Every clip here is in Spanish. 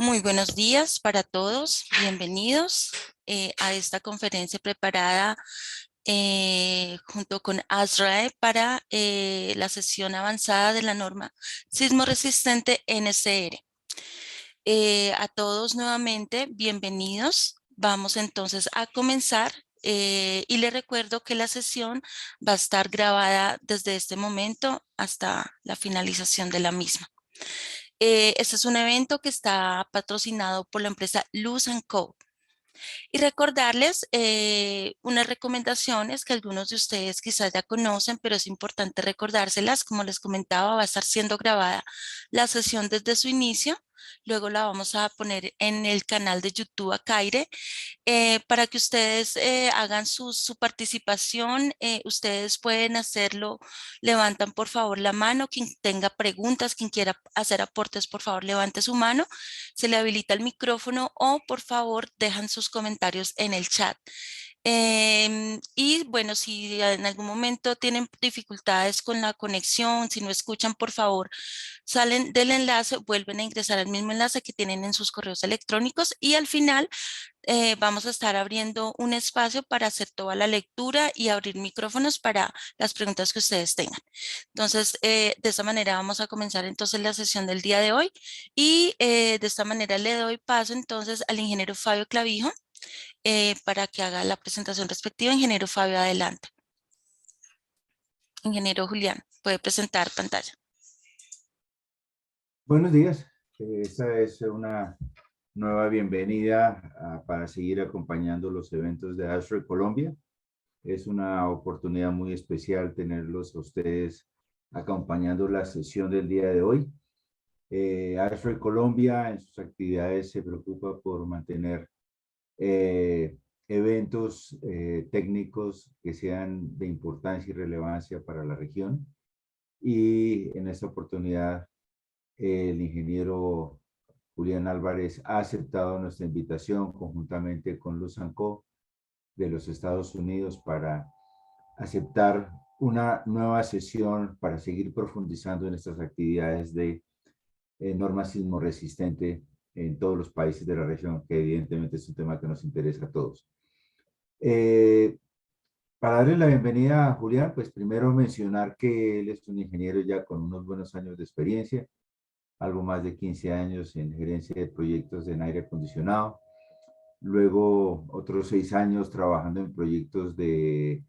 Muy buenos días para todos. Bienvenidos a esta conferencia preparada junto con ASRAE para la sesión avanzada de la norma sismo resistente NCR. A todos nuevamente, bienvenidos. Vamos entonces a comenzar. Y les recuerdo que la sesión va a estar grabada desde este momento hasta la finalización de la misma. Este es un evento que está patrocinado por la empresa Luz Co. Y recordarles unas recomendaciones que algunos de ustedes quizás ya conocen, pero es importante recordárselas. Como les comentaba, va a estar siendo grabada la sesión desde su inicio. Luego la vamos a poner en el canal de YouTube Acaire para que ustedes hagan su participación. Ustedes pueden hacerlo, levantan por favor la mano, quien tenga preguntas, quien quiera hacer aportes, por favor levante su mano, se le habilita el micrófono o por favor dejan sus comentarios en el chat. Y bueno, si en algún momento tienen dificultades con la conexión, si no escuchan, por favor, salen del enlace, vuelven a ingresar al mismo enlace que tienen en sus correos electrónicos y al final vamos a estar abriendo un espacio para hacer toda la lectura y abrir micrófonos para las preguntas que ustedes tengan. Entonces, de esta manera vamos a comenzar entonces la sesión del día de hoy y de esta manera le doy paso entonces al ingeniero Fabio Clavijo para que haga la presentación respectiva. Ingeniero Fabio, adelante. Ingeniero Julián, puede presentar pantalla. Buenos días. Esta es una nueva bienvenida para seguir acompañando los eventos de ASRAE Colombia. Es una oportunidad muy especial tenerlos a ustedes acompañando la sesión del día de hoy. ASRAE Colombia en sus actividades se preocupa por mantener eventos técnicos que sean de importancia y relevancia para la región. Y en esta oportunidad el ingeniero Julián Álvarez ha aceptado nuestra invitación conjuntamente con Luz Co. de los Estados Unidos para aceptar una nueva sesión para seguir profundizando en estas actividades de norma sismo resistente en todos los países de la región, que evidentemente es un tema que nos interesa a todos. Para darle la bienvenida a Julián, pues primero mencionar que él es un ingeniero ya con unos buenos años de experiencia, algo más de 15 años en gerencia de proyectos en aire acondicionado, luego otros 6 años trabajando en proyectos de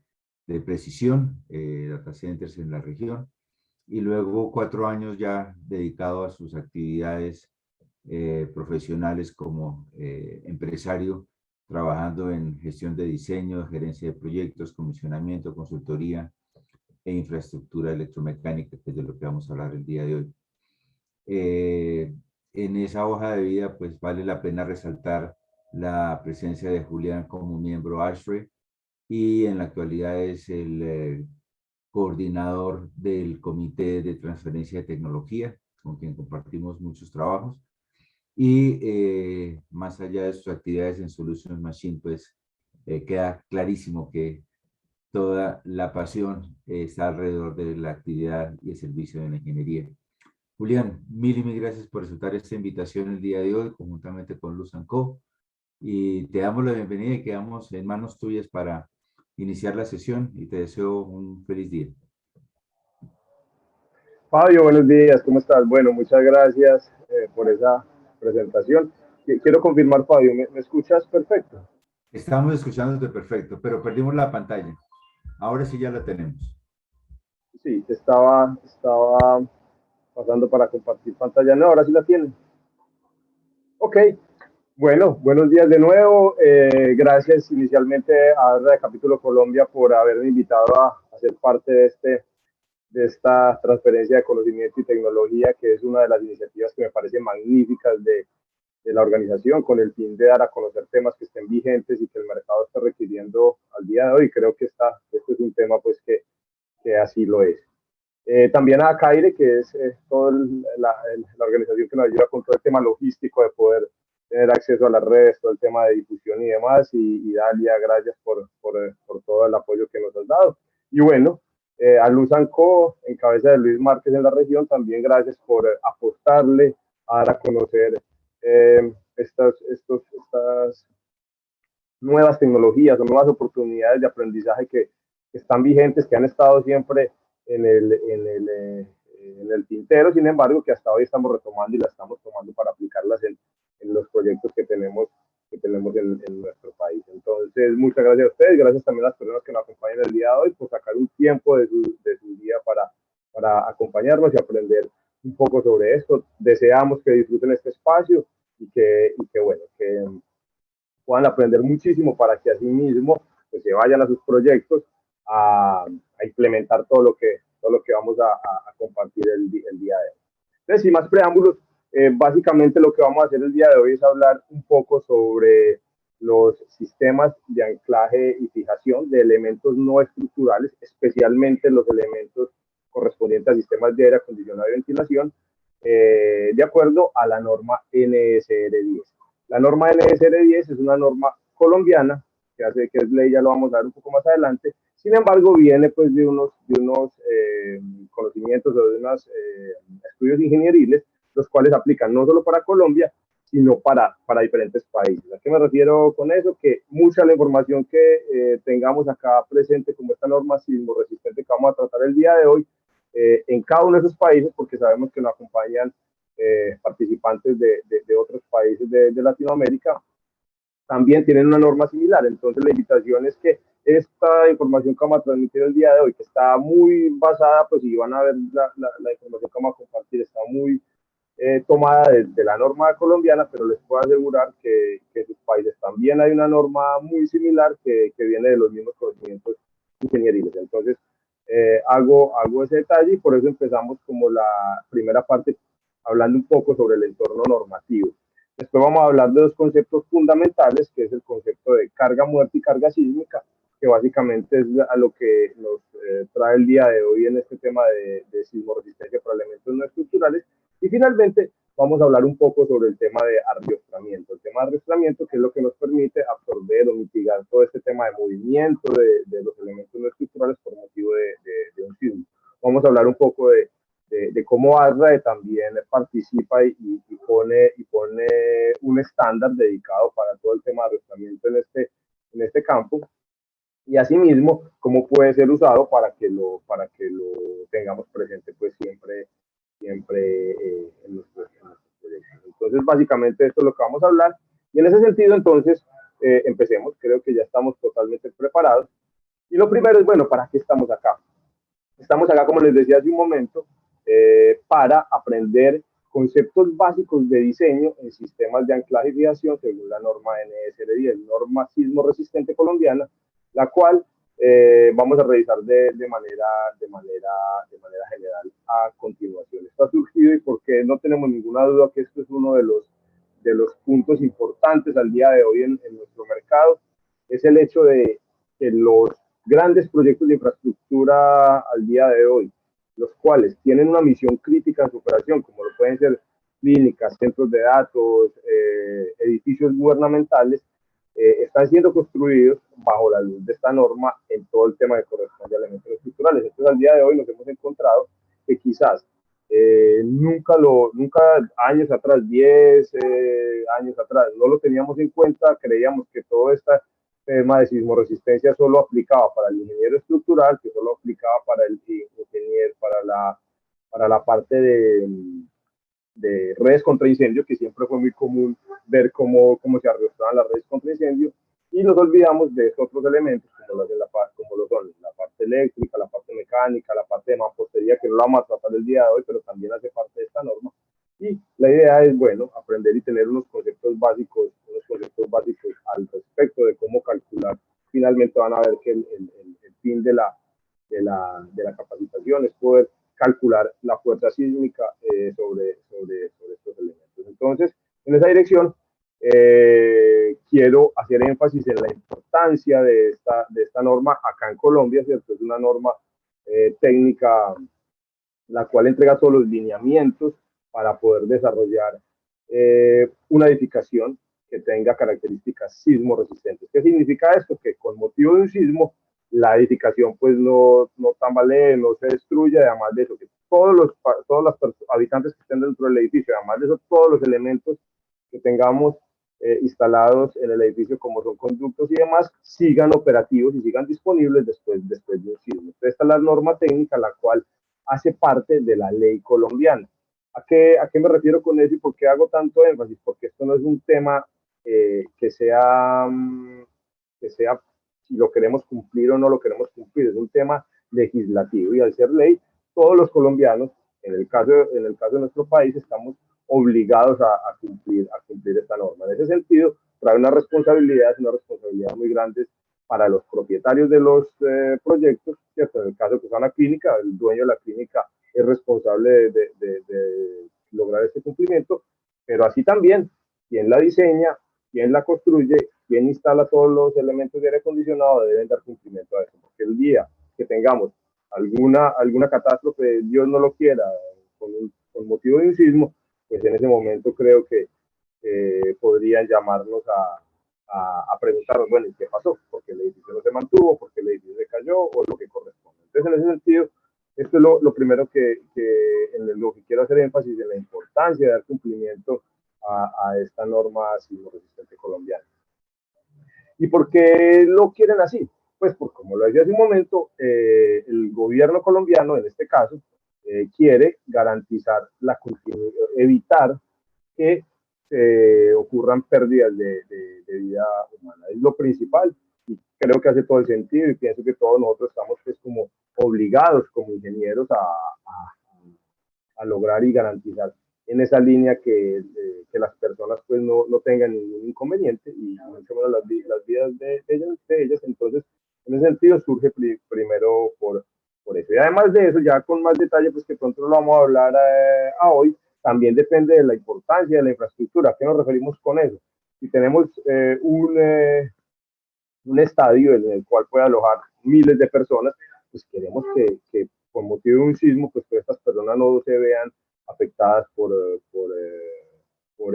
precisión, data centers en la región, y luego 4 años ya dedicado a sus actividades profesionales como empresario, trabajando en gestión de diseño, gerencia de proyectos, comisionamiento, consultoría e infraestructura electromecánica, que es de lo que vamos a hablar el día de hoy. En esa hoja de vida, pues vale la pena resaltar la presencia de Julián como miembro ASRAE y en la actualidad es el coordinador del Comité de Transferencia de Tecnología, con quien compartimos muchos trabajos. Y más allá de sus actividades en Solutions Machine, pues queda clarísimo que toda la pasión está alrededor de la actividad y el servicio de la ingeniería. Julián, mil y mil gracias por aceptar esta invitación el día de hoy, conjuntamente con Luz Co. Y te damos la bienvenida y quedamos en manos tuyas para iniciar la sesión y te deseo un feliz día. Fabio, buenos días, ¿cómo estás? Bueno, muchas gracias por esa presentación. Quiero confirmar, Fabio, ¿me escuchas perfecto? Estamos escuchándote perfecto, pero perdimos la pantalla. Ahora sí ya la tenemos. Sí, estaba pasando para compartir pantalla. No, ahora sí la tienen. Ok, bueno, buenos días de nuevo. Gracias inicialmente a de Capítulo Colombia por haberme invitado a ser parte de esta transferencia de conocimiento y tecnología, que es una de las iniciativas que me parecen magníficas de la organización, con el fin de dar a conocer temas que estén vigentes y que el mercado esté requiriendo al día de hoy. Creo que este es un tema pues que así lo es. También a Acaire, que es toda la organización que nos ayuda con todo el tema logístico de poder tener acceso a las redes, todo el tema de difusión y demás. Y Dalia, gracias por todo el apoyo que nos has dado. Y bueno, a Luz Co, en cabeza de Luis Márquez en la región, también gracias por apostarle a dar a conocer estas nuevas tecnologías o nuevas oportunidades de aprendizaje que están vigentes, que han estado siempre en el tintero, sin embargo, que hasta hoy estamos retomando y las estamos tomando para aplicarlas en los proyectos que tenemos en nuestro país. Entonces, muchas gracias a ustedes, gracias también a las personas que nos acompañan el día de hoy por sacar un tiempo de su día para acompañarnos y aprender un poco sobre esto. Deseamos que disfruten este espacio y que bueno, que puedan aprender muchísimo para que así mismo pues, se vayan a sus proyectos a implementar todo lo que vamos a compartir el día de hoy. Entonces, sin más preámbulos, básicamente lo que vamos a hacer el día de hoy es hablar un poco sobre los sistemas de anclaje y fijación de elementos no estructurales, especialmente los elementos correspondientes a sistemas de aire acondicionado y ventilación, de acuerdo a la norma NSR 10. La norma NSR 10 es una norma colombiana, que es ley, ya lo vamos a ver un poco más adelante. Sin embargo, viene pues de unos conocimientos o de unos estudios ingenieriles, los cuales aplican no solo para Colombia, sino para diferentes países. ¿A qué me refiero con eso? Que mucha de la información que tengamos acá presente, como esta norma sismo resistente que vamos a tratar el día de hoy, en cada uno de esos países, porque sabemos que nos acompañan participantes de otros países de Latinoamérica, también tienen una norma similar. Entonces la invitación es que esta información que vamos a transmitir el día de hoy, que está muy basada, pues si van a ver la información que vamos a compartir, está muy tomada de la norma colombiana, pero les puedo asegurar que en sus países también hay una norma muy similar que viene de los mismos conocimientos ingenieriles. Entonces, hago ese detalle y por eso empezamos como la primera parte hablando un poco sobre el entorno normativo. Después vamos a hablar de dos conceptos fundamentales, que es el concepto de carga muerta y carga sísmica, que básicamente es a lo que nos trae el día de hoy en este tema de sismo resistencia para elementos no estructurales. Y finalmente vamos a hablar un poco sobre el tema de arriostramiento. El tema de arriostramiento, que es lo que nos permite absorber o mitigar todo este tema de movimiento de los elementos no estructurales por motivo de un sismo. Vamos a hablar un poco de cómo ASRAE también participa y pone un estándar dedicado para todo el tema de arrestamiento en este campo, y asimismo cómo puede ser usado para que lo tengamos presente pues siempre en nuestros proyectos. Entonces básicamente esto es lo que vamos a hablar, y en ese sentido entonces empecemos. Creo que ya estamos totalmente preparados, y lo primero es, bueno, ¿para qué estamos acá? Estamos acá, como les decía hace un momento, para aprender conceptos básicos de diseño en sistemas de anclaje y fijación según la norma NSR 10, norma sismo resistente colombiana, la cual vamos a revisar de manera general a continuación. Esto ha surgido y porque no tenemos ninguna duda que esto es uno de los puntos importantes al día de hoy en nuestro mercado, es el hecho de que los grandes proyectos de infraestructura al día de hoy, los cuales tienen una misión crítica en su operación, como lo pueden ser clínicas, centros de datos, edificios gubernamentales, están siendo construidos bajo la luz de esta norma en todo el tema que corresponde a elementos estructurales. Entonces, al día de hoy nos hemos encontrado que quizás nunca años atrás, 10 años atrás, no lo teníamos en cuenta, creíamos que todo este tema de sismoresistencia solo aplicaba para el ingeniero estructural, que solo aplicaba para el ingeniero, para la parte de redes contra incendio, que siempre fue muy común ver cómo se arrastraban las redes contra incendio, y nos olvidamos de estos otros elementos, como lo son la parte eléctrica, la parte mecánica, la parte de mampostería, que no la vamos a tratar el día de hoy, pero también hace parte de esta norma. Y la idea es, bueno, aprender y tener unos conceptos básicos al respecto de cómo calcular. Finalmente van a ver que el fin de la capacitación es poder calcular la fuerza sísmica sobre estos elementos. Entonces, en esa dirección, quiero hacer énfasis en la importancia de esta norma acá en Colombia, ¿cierto? Es una norma técnica, la cual entrega todos los lineamientos para poder desarrollar una edificación que tenga características sismo resistentes. ¿Qué significa esto? Que con motivo de un sismo, la edificación pues no tambalee, no se destruya, además de eso, que todos los habitantes que estén dentro del edificio, además de eso, todos los elementos que tengamos instalados en el edificio, como son conductos y demás, sigan operativos y sigan disponibles después de un sismo. Entonces, esta es la norma técnica, la cual hace parte de la ley colombiana. ¿A qué me refiero con eso y por qué hago tanto énfasis? Porque esto no es un tema que sea si lo queremos cumplir o no lo queremos cumplir, es un tema legislativo y al ser ley, todos los colombianos, en el caso de nuestro país, estamos obligados a cumplir esta norma. En ese sentido, trae una responsabilidad muy grande para los propietarios de los proyectos, ¿cierto? En el caso que sea una clínica, el dueño de la clínica es responsable de lograr este cumplimiento, pero así también quien la diseña, quien la construye, quien instala todos los elementos de aire acondicionado deben dar cumplimiento a eso, porque el día que tengamos alguna catástrofe, Dios no lo quiera, con motivo de un sismo, pues en ese momento creo que podrían llamarnos a preguntarnos, bueno, ¿y qué pasó? ¿Por qué el edificio no se mantuvo? ¿Por qué el edificio se cayó? O lo que corresponde. Entonces, en ese sentido, esto es lo primero en lo que quiero hacer énfasis, en la importancia de dar cumplimiento a esta norma sismo resistente colombiana. ¿Y por qué lo quieren así? Pues porque, como lo decía hace un momento, el gobierno colombiano, en este caso, quiere garantizar la continuidad, evitar que ocurran pérdidas de vida humana. Es lo principal y creo que hace todo el sentido y pienso que todos nosotros estamos pues como obligados como ingenieros a lograr y garantizar en esa línea que las personas pues no tengan ningún inconveniente y mucho menos las vidas de ellas. Entonces, en ese sentido surge primero por eso. Y además de eso, ya con más detalle, pues que pronto lo vamos a hablar a hoy, también depende de la importancia de la infraestructura. ¿A qué nos referimos con eso? Si tenemos un estadio en el cual puede alojar miles de personas, pues queremos que por motivo de un sismo, pues que estas personas no se vean afectadas por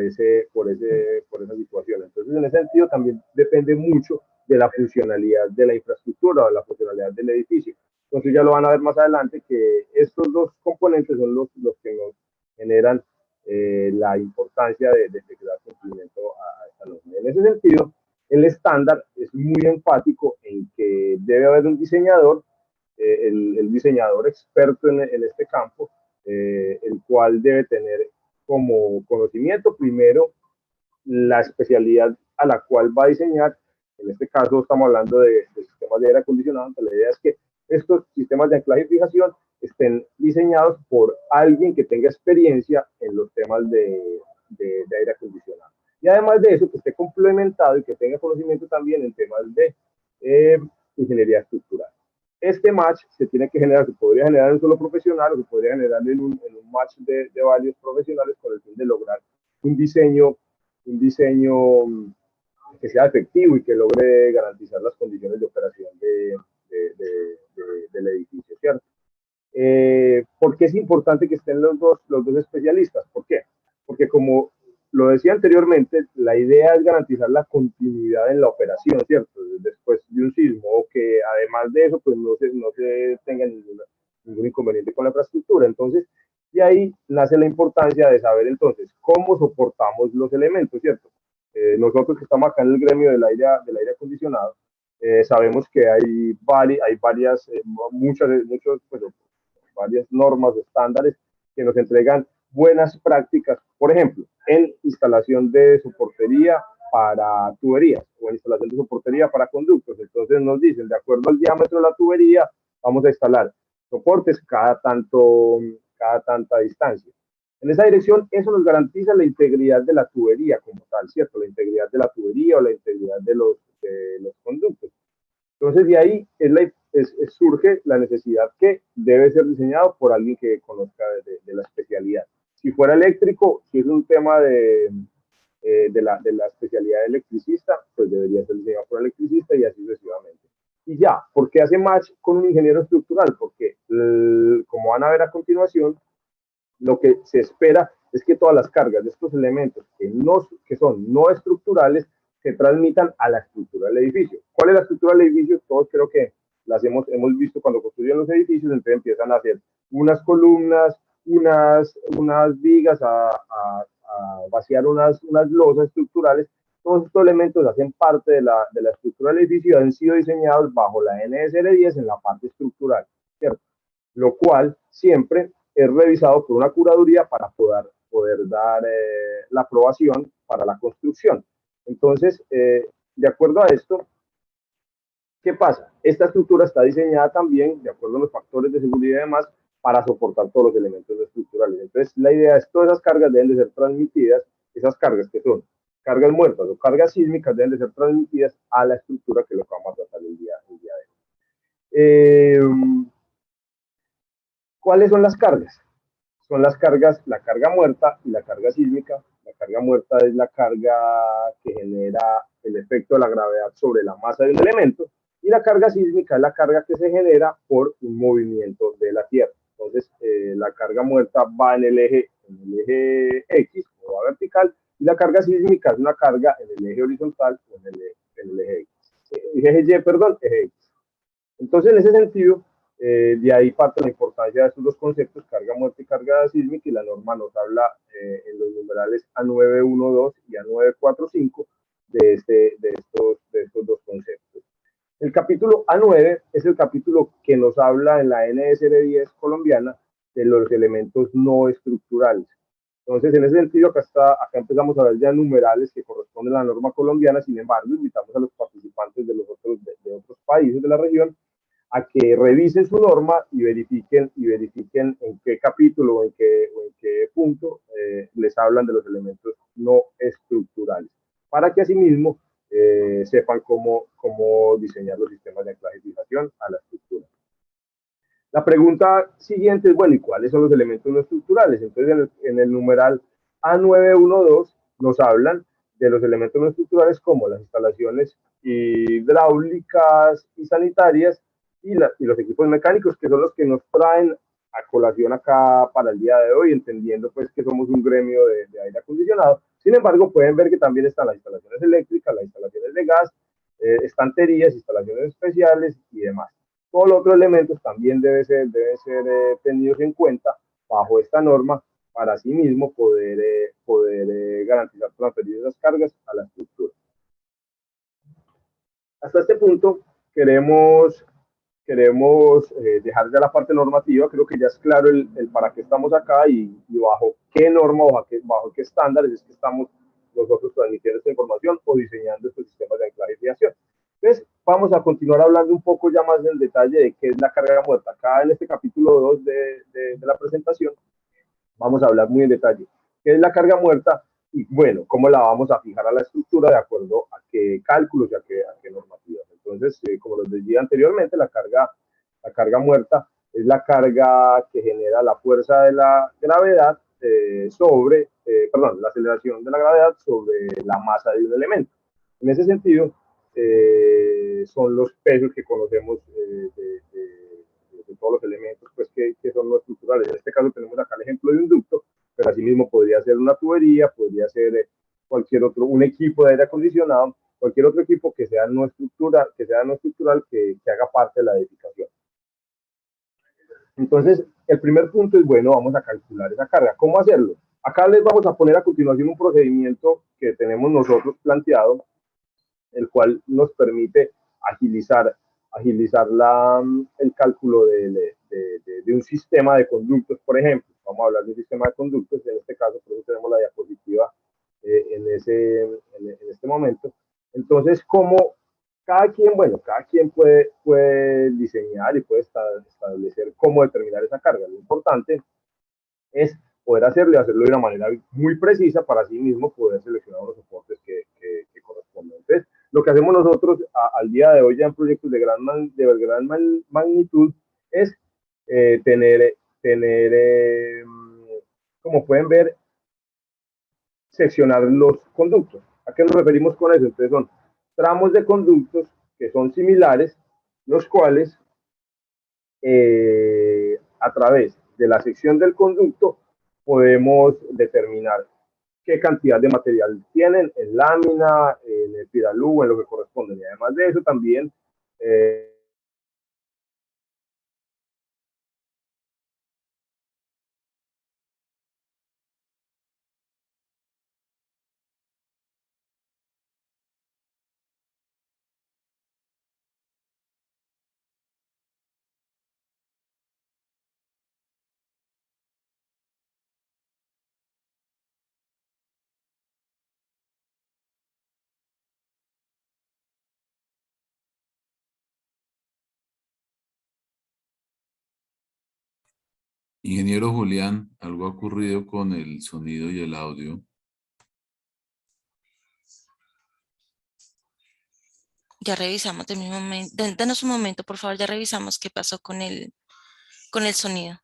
esa situación. Entonces, en ese sentido, también depende mucho de la funcionalidad de la infraestructura o de la funcionalidad del edificio. Entonces, ya lo van a ver más adelante que estos dos componentes son los que nos generan la importancia de dar cumplimiento a esta norma. En ese sentido, el estándar es muy enfático en que debe haber un diseñador, el diseñador experto en este campo, el cual debe tener como conocimiento primero la especialidad a la cual va a diseñar. En este caso estamos hablando de sistemas de aire acondicionado, entonces la idea es que estos sistemas de anclaje y fijación estén diseñados por alguien que tenga experiencia en los temas de aire acondicionado. Y además de eso, que esté complementado y que tenga conocimiento también en temas de ingeniería estructural. Este match se tiene que generar, se podría generar en un solo profesional o se podría generar en un match de varios profesionales con el fin de lograr un diseño que sea efectivo y que logre garantizar las condiciones de operación del edificio, ¿cierto? ¿Por qué es importante que estén los dos especialistas? ¿Por qué? Porque como lo decía anteriormente, la idea es garantizar la continuidad en la operación, ¿cierto? Después de un sismo, o que además de eso, pues no se tenga ningún inconveniente con la infraestructura. Entonces, de ahí nace la importancia de saber entonces cómo soportamos los elementos, ¿cierto? Nosotros que estamos acá en el gremio del aire acondicionado, sabemos que hay varias, varias normas, estándares que nos entregan buenas prácticas, por ejemplo, en instalación de soportería para tuberías o en instalación de soportería para conductos. Entonces nos dicen, de acuerdo al diámetro de la tubería, vamos a instalar soportes cada tanta distancia. En esa dirección, eso nos garantiza la integridad de la tubería como tal, ¿cierto? La integridad de la tubería o la integridad de los conductos. Entonces, de ahí surge la necesidad que debe ser diseñado por alguien que conozca de la especialidad. Si fuera eléctrico, si es un tema de la especialidad de electricista, pues debería ser diseñado por un electricista y así sucesivamente. Y ya, ¿por qué hace match con un ingeniero estructural? Porque, como van a ver a continuación, lo que se espera es que todas las cargas de estos elementos que son no estructurales se transmitan a la estructura del edificio. ¿Cuál es la estructura del edificio? Todos creo que las hemos visto cuando construyen los edificios, entonces empiezan a hacer unas columnas, unas vigas a vaciar unas losas estructurales. Todos estos elementos hacen parte de la estructura del edificio y han sido diseñados bajo la NSR 10 en la parte estructural, ¿cierto? Lo cual siempre es revisado por una curaduría para poder dar la aprobación para la construcción. Entonces, de acuerdo a esto, ¿qué pasa? Esta estructura está diseñada también, de acuerdo a los factores de seguridad y demás, para soportar todos los elementos estructurales. Entonces, la idea es que todas esas cargas deben de ser transmitidas, esas cargas que son cargas muertas o cargas sísmicas deben de ser transmitidas a la estructura, que es lo que vamos a tratar el día de hoy. ¿Cuáles son las cargas? Son las cargas, la carga muerta y la carga sísmica. La carga muerta es la carga que genera el efecto de la gravedad sobre la masa de un elemento, y la carga sísmica es la carga que se genera por un movimiento de la Tierra. Entonces, la carga muerta va en el eje X, o va vertical, y la carga sísmica es una carga en el eje horizontal, o en el eje X. Eje Y, perdón, eje X. Entonces, en ese sentido, de ahí parte la importancia de estos dos conceptos, carga muerta y carga sísmica, y la norma nos habla en los numerales A912 y A945 de estos dos conceptos. El capítulo A9 es el capítulo que nos habla en la NSR 10 colombiana de los elementos no estructurales. Entonces, en ese sentido, acá empezamos a ver ya numerales que corresponden a la norma colombiana. Sin embargo, invitamos a los participantes de otros países de la región a que revisen su norma y verifiquen en qué capítulo o en qué punto les hablan de los elementos no estructurales, para que asimismo sepan cómo diseñar los sistemas de anclaje y fijación a la estructura. La pregunta siguiente es, bueno, ¿y cuáles son los elementos no estructurales? Entonces, en el numeral A912 nos hablan de los elementos no estructurales como las instalaciones hidráulicas y sanitarias, y los equipos mecánicos, que son los que nos traen a colación acá para el día de hoy, entendiendo pues que somos un gremio de aire acondicionado. Sin embargo, pueden ver que también están las instalaciones eléctricas, las instalaciones de gas, estanterías, instalaciones especiales y demás. Todos los otros elementos también deben ser tenidos en cuenta bajo esta norma, para así mismo poder garantizar transferir esas cargas a la estructura. Hasta este punto queremos dejar ya la parte normativa. Creo que ya es claro el para qué estamos acá y bajo qué norma, bajo qué estándares es que estamos nosotros transmitiendo esta información o diseñando estos sistemas de anclaje y fijación. Entonces, vamos a continuar hablando un poco ya más en detalle de qué es la carga muerta. Acá en este capítulo 2 de la presentación vamos a hablar muy en detalle qué es la carga muerta y, bueno, cómo la vamos a fijar a la estructura de acuerdo a qué cálculos y a qué normativas. Entonces, como les decía anteriormente, la carga muerta es la carga que genera la fuerza de la gravedad la aceleración de la gravedad sobre la masa de un elemento. En ese sentido, son los pesos que conocemos de todos los elementos pues, que son no estructurales. En este caso tenemos acá el ejemplo de un ducto, pero asimismo podría ser una tubería, podría ser un equipo de aire acondicionado, cualquier otro equipo que sea no estructural, que haga parte de la edificación. Entonces, el primer punto es, bueno, vamos a calcular esa carga. ¿Cómo hacerlo? Acá les vamos a poner a continuación un procedimiento que tenemos nosotros planteado, el cual nos permite agilizar el cálculo de un sistema de conductos, por ejemplo. Vamos a hablar de un sistema de conductos, en este caso, por eso tenemos la diapositiva en este momento. Entonces, como cada quien puede diseñar y puede establecer cómo determinar esa carga. Lo importante es poder hacerlo de una manera muy precisa para así mismo poder seleccionar los soportes que corresponden. Entonces, lo que hacemos nosotros al día de hoy ya en proyectos de gran magnitud es como pueden ver, seccionar los conductos. ¿A qué nos referimos con eso? Entonces son tramos de conductos que son similares, los cuales a través de la sección del conducto podemos determinar qué cantidad de material tienen en lámina, en el piralú, en lo que corresponde. Y además de eso también Ingeniero Julián, algo ha ocurrido con el sonido y el audio. Ya revisamos de mi momento. Denos un momento, por favor, ya revisamos qué pasó con el sonido.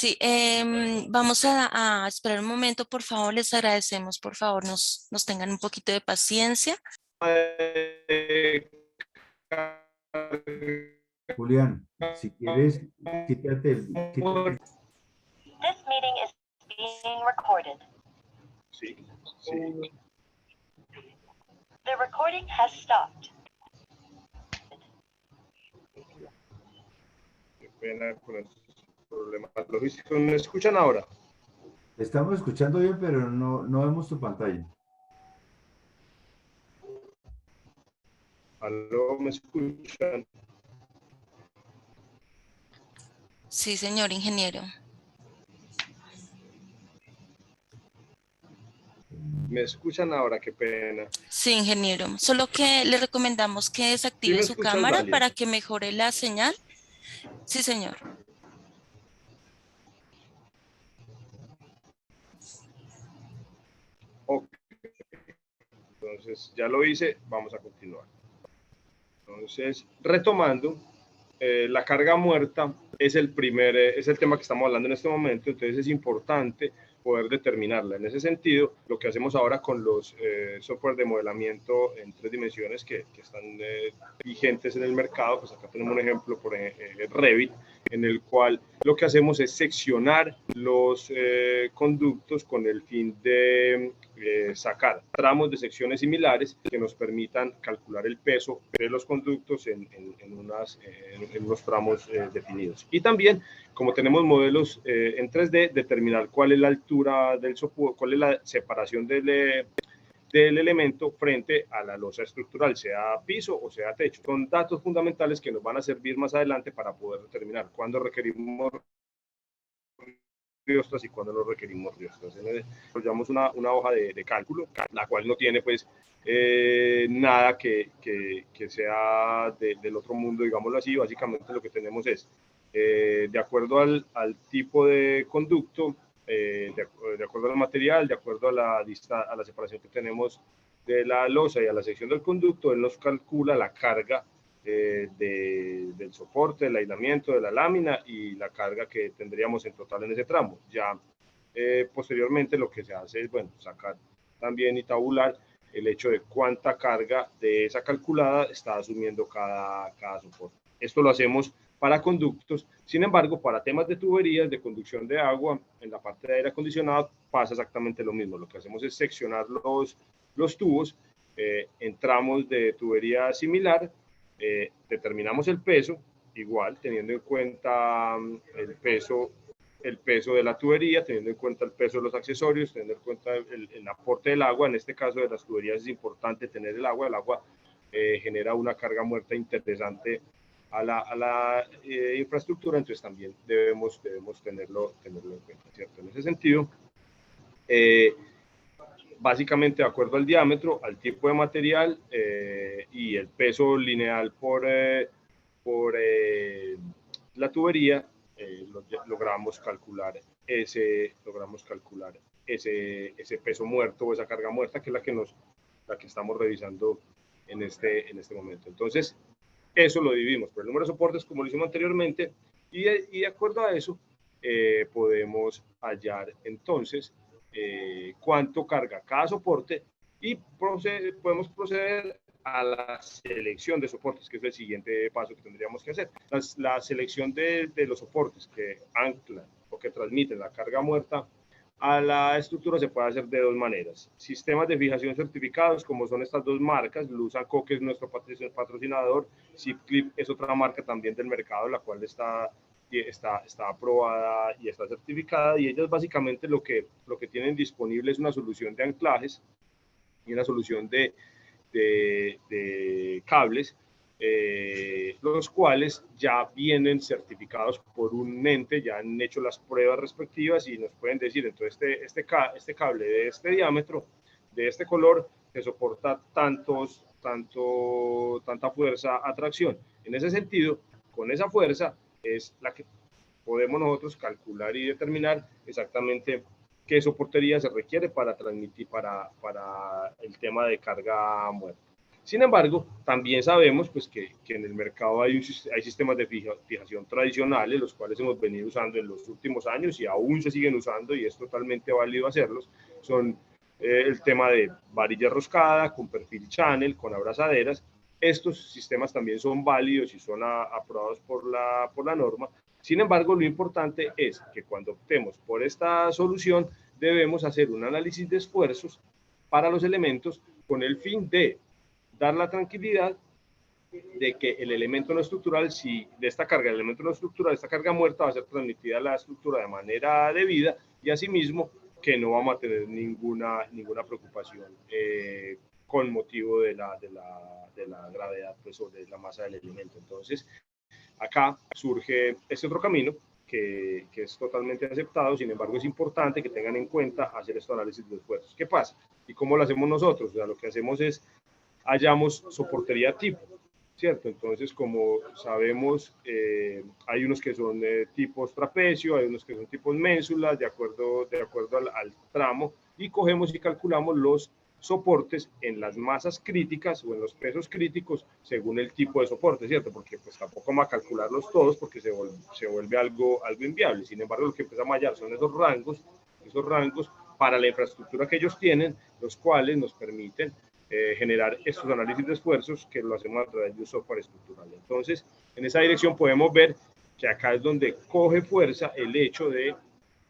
Sí, vamos a esperar un momento, por favor, les agradecemos, por favor, nos tengan un poquito de paciencia. Julián, si quieres, quítate. This meeting is being recorded. Sí, sí. The recording has stopped. Qué pena con estos problemas logísticos. ¿Me escuchan ahora? Te estamos escuchando bien, pero no vemos tu pantalla. ¿Aló? ¿Me escuchan? Sí, señor ingeniero. ¿Me escuchan ahora? Qué pena. Sí, ingeniero. Solo que le recomendamos que ¿Sí desactive me su escuchas, cámara Dalia? para que mejore la señal. Sí, señor. Ok. Entonces, ya lo hice, vamos a continuar. Entonces, retomando, la carga muerta es el tema que estamos hablando en este momento, entonces es importante poder determinarla. En ese sentido, lo que hacemos ahora con los software de modelamiento en 3 dimensiones que están vigentes en el mercado, pues acá tenemos un ejemplo por Revit, en el cual lo que hacemos es seccionar los conductos con el fin de sacar tramos de secciones similares que nos permitan calcular el peso de los conductos en unos tramos definidos. Y también, como tenemos modelos en 3D, determinar cuál es la altura del soporte, cuál es la separación del elemento frente a la losa estructural, sea piso o sea techo. Son datos fundamentales que nos van a servir más adelante para poder determinar cuándo requerimos riostras y cuándo no requerimos riostras. Desarrollamos una hoja de cálculo, la cual no tiene pues nada que sea del otro mundo, digámoslo así. Básicamente lo que tenemos es, de acuerdo al tipo de conducto, de acuerdo al material, de acuerdo a la separación que tenemos de la losa y a la sección del conducto, él nos calcula la carga del soporte, del aislamiento de la lámina y la carga que tendríamos en total en ese tramo. Ya posteriormente lo que se hace es, bueno, sacar también y tabular el hecho de cuánta carga de esa calculada está asumiendo cada soporte. Esto lo hacemos para conductos. Sin embargo, para temas de tuberías, de conducción de agua, en la parte de aire acondicionado pasa exactamente lo mismo. Lo que hacemos es seccionar los tubos en tramos de tubería similar, determinamos el peso, igual teniendo en cuenta el peso de la tubería, teniendo en cuenta el peso de los accesorios, teniendo en cuenta el aporte del agua. En este caso de las tuberías es importante tener el agua genera una carga muerta interesante a la infraestructura, entonces también debemos tenerlo en cuenta, ¿cierto? En ese sentido, básicamente de acuerdo al diámetro, al tipo de material y el peso lineal por la tubería, logramos calcular ese peso muerto o esa carga muerta, que es la que estamos revisando en este momento. Entonces, eso lo dividimos por el número de soportes, como lo hicimos anteriormente, y de acuerdo a eso podemos hallar entonces cuánto carga cada soporte y podemos proceder a la selección de soportes, que es el siguiente paso que tendríamos que hacer. La selección de los soportes que anclan o que transmiten la carga muerta a la estructura se puede hacer de dos maneras. Sistemas de fijación certificados, como son estas dos marcas, Lusaco, que es nuestro patrocinador, Zipclip es otra marca también del mercado, la cual está aprobada y está certificada, y ellas básicamente lo que tienen disponible es una solución de anclajes y una solución de cables, los cuales ya vienen certificados por un ente, ya han hecho las pruebas respectivas y nos pueden decir, entonces este cable de este diámetro, de este color, que soporta tanta fuerza a tracción. En ese sentido, con esa fuerza es la que podemos nosotros calcular y determinar exactamente qué soportería se requiere para transmitir para el tema de carga muerta. Sin embargo, también sabemos pues, que en el mercado hay sistemas de fijación tradicionales, los cuales hemos venido usando en los últimos años y aún se siguen usando, y es totalmente válido hacerlos. Son el tema de varilla roscada, con perfil channel, con abrazaderas. Estos sistemas también son válidos y son aprobados por la norma. Sin embargo, lo importante es que cuando optemos por esta solución, debemos hacer un análisis de esfuerzos para los elementos con el fin de dar la tranquilidad de que el elemento no estructural, si de esta carga, el elemento no estructural, esta carga muerta va a ser transmitida a la estructura de manera debida, y asimismo que no vamos a tener ninguna preocupación con motivo de la gravedad pues, o de la masa del elemento. Entonces, acá surge este otro camino que es totalmente aceptado. Sin embargo, es importante que tengan en cuenta hacer este análisis de esfuerzos. ¿Qué pasa? ¿Y cómo lo hacemos nosotros? O sea, lo que hacemos es hallamos soportería tipo, ¿cierto? Entonces, como sabemos, hay unos que son tipos trapecio, hay unos que son tipos ménsulas, de acuerdo al tramo, y cogemos y calculamos los soportes en las masas críticas o en los pesos críticos según el tipo de soporte, ¿cierto? Porque pues tampoco vamos a calcularlos todos porque se vuelve algo inviable. Sin embargo, lo que empezamos a hallar son esos rangos para la infraestructura que ellos tienen, los cuales nos permiten generar estos análisis de esfuerzos que lo hacemos a través de un software estructural. Entonces, en esa dirección podemos ver que acá es donde coge fuerza el hecho de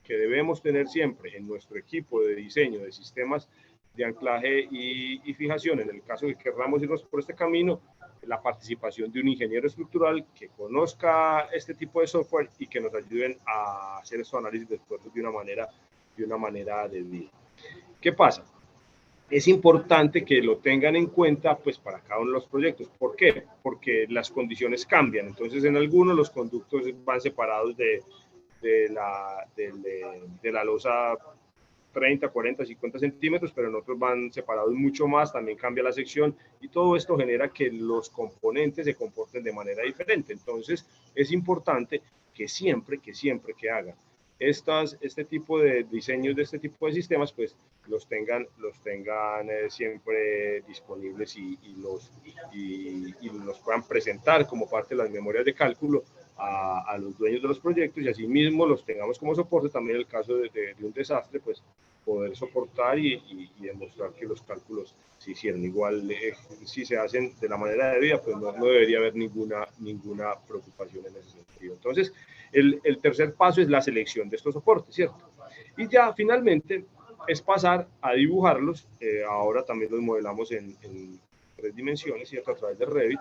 que debemos tener siempre en nuestro equipo de diseño de sistemas de anclaje y fijación, en el caso de que queramos irnos por este camino, la participación de un ingeniero estructural que conozca este tipo de software y que nos ayuden a hacer estos análisis de esfuerzos de una manera debida. ¿Qué pasa? Es importante que lo tengan en cuenta pues para cada uno de los proyectos. ¿Por qué? Porque las condiciones cambian. Entonces, en algunos los conductos van separados de la losa 30, 40, 50 centímetros, pero en otros van separados mucho más, también cambia la sección, y todo esto genera que los componentes se comporten de manera diferente. Entonces, es importante que siempre que hagan este tipo de diseños de este tipo de sistemas, pues los tengan siempre disponibles y los puedan presentar como parte de las memorias de cálculo a los dueños de los proyectos, y asimismo los tengamos como soporte también en el caso de un desastre, pues poder soportar y demostrar que los cálculos se hicieron. Igual, si se hacen de la manera debida, pues no debería haber ninguna preocupación en ese sentido. Entonces, el tercer paso es la selección de estos soportes, ¿cierto? Y ya finalmente es pasar a dibujarlos. Ahora también los modelamos en 3 dimensiones, ¿cierto? A través de Revit,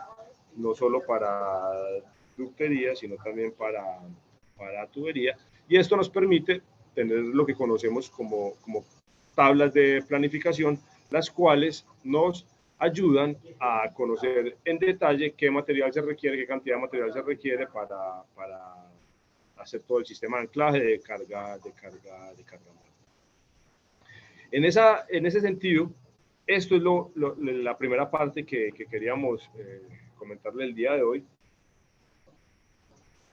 no solo para ductería, sino también para tubería. Y esto nos permite tener lo que conocemos como tablas de planificación, las cuales nos ayudan a conocer en detalle qué material se requiere, qué cantidad de material se requiere para hacer todo el sistema de anclaje, de carga. En ese sentido, esto es la primera parte que queríamos comentarle el día de hoy,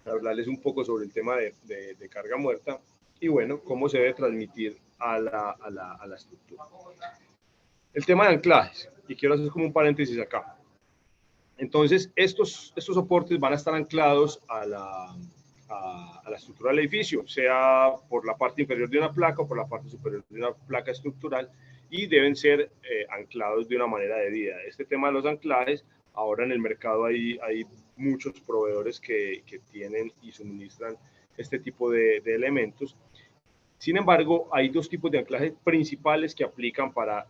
hablarles un poco sobre el tema de carga muerta y bueno, cómo se debe transmitir a la estructura. El tema de anclajes, y quiero hacer como un paréntesis acá. Entonces, estos soportes van a estar anclados a la estructura del edificio, sea por la parte inferior de una placa o por la parte superior de una placa estructural, y deben ser anclados de una manera debida. Este tema de los anclajes, ahora en el mercado hay muchos proveedores que tienen y suministran este tipo de elementos. Sin embargo, hay dos tipos de anclajes principales que aplican para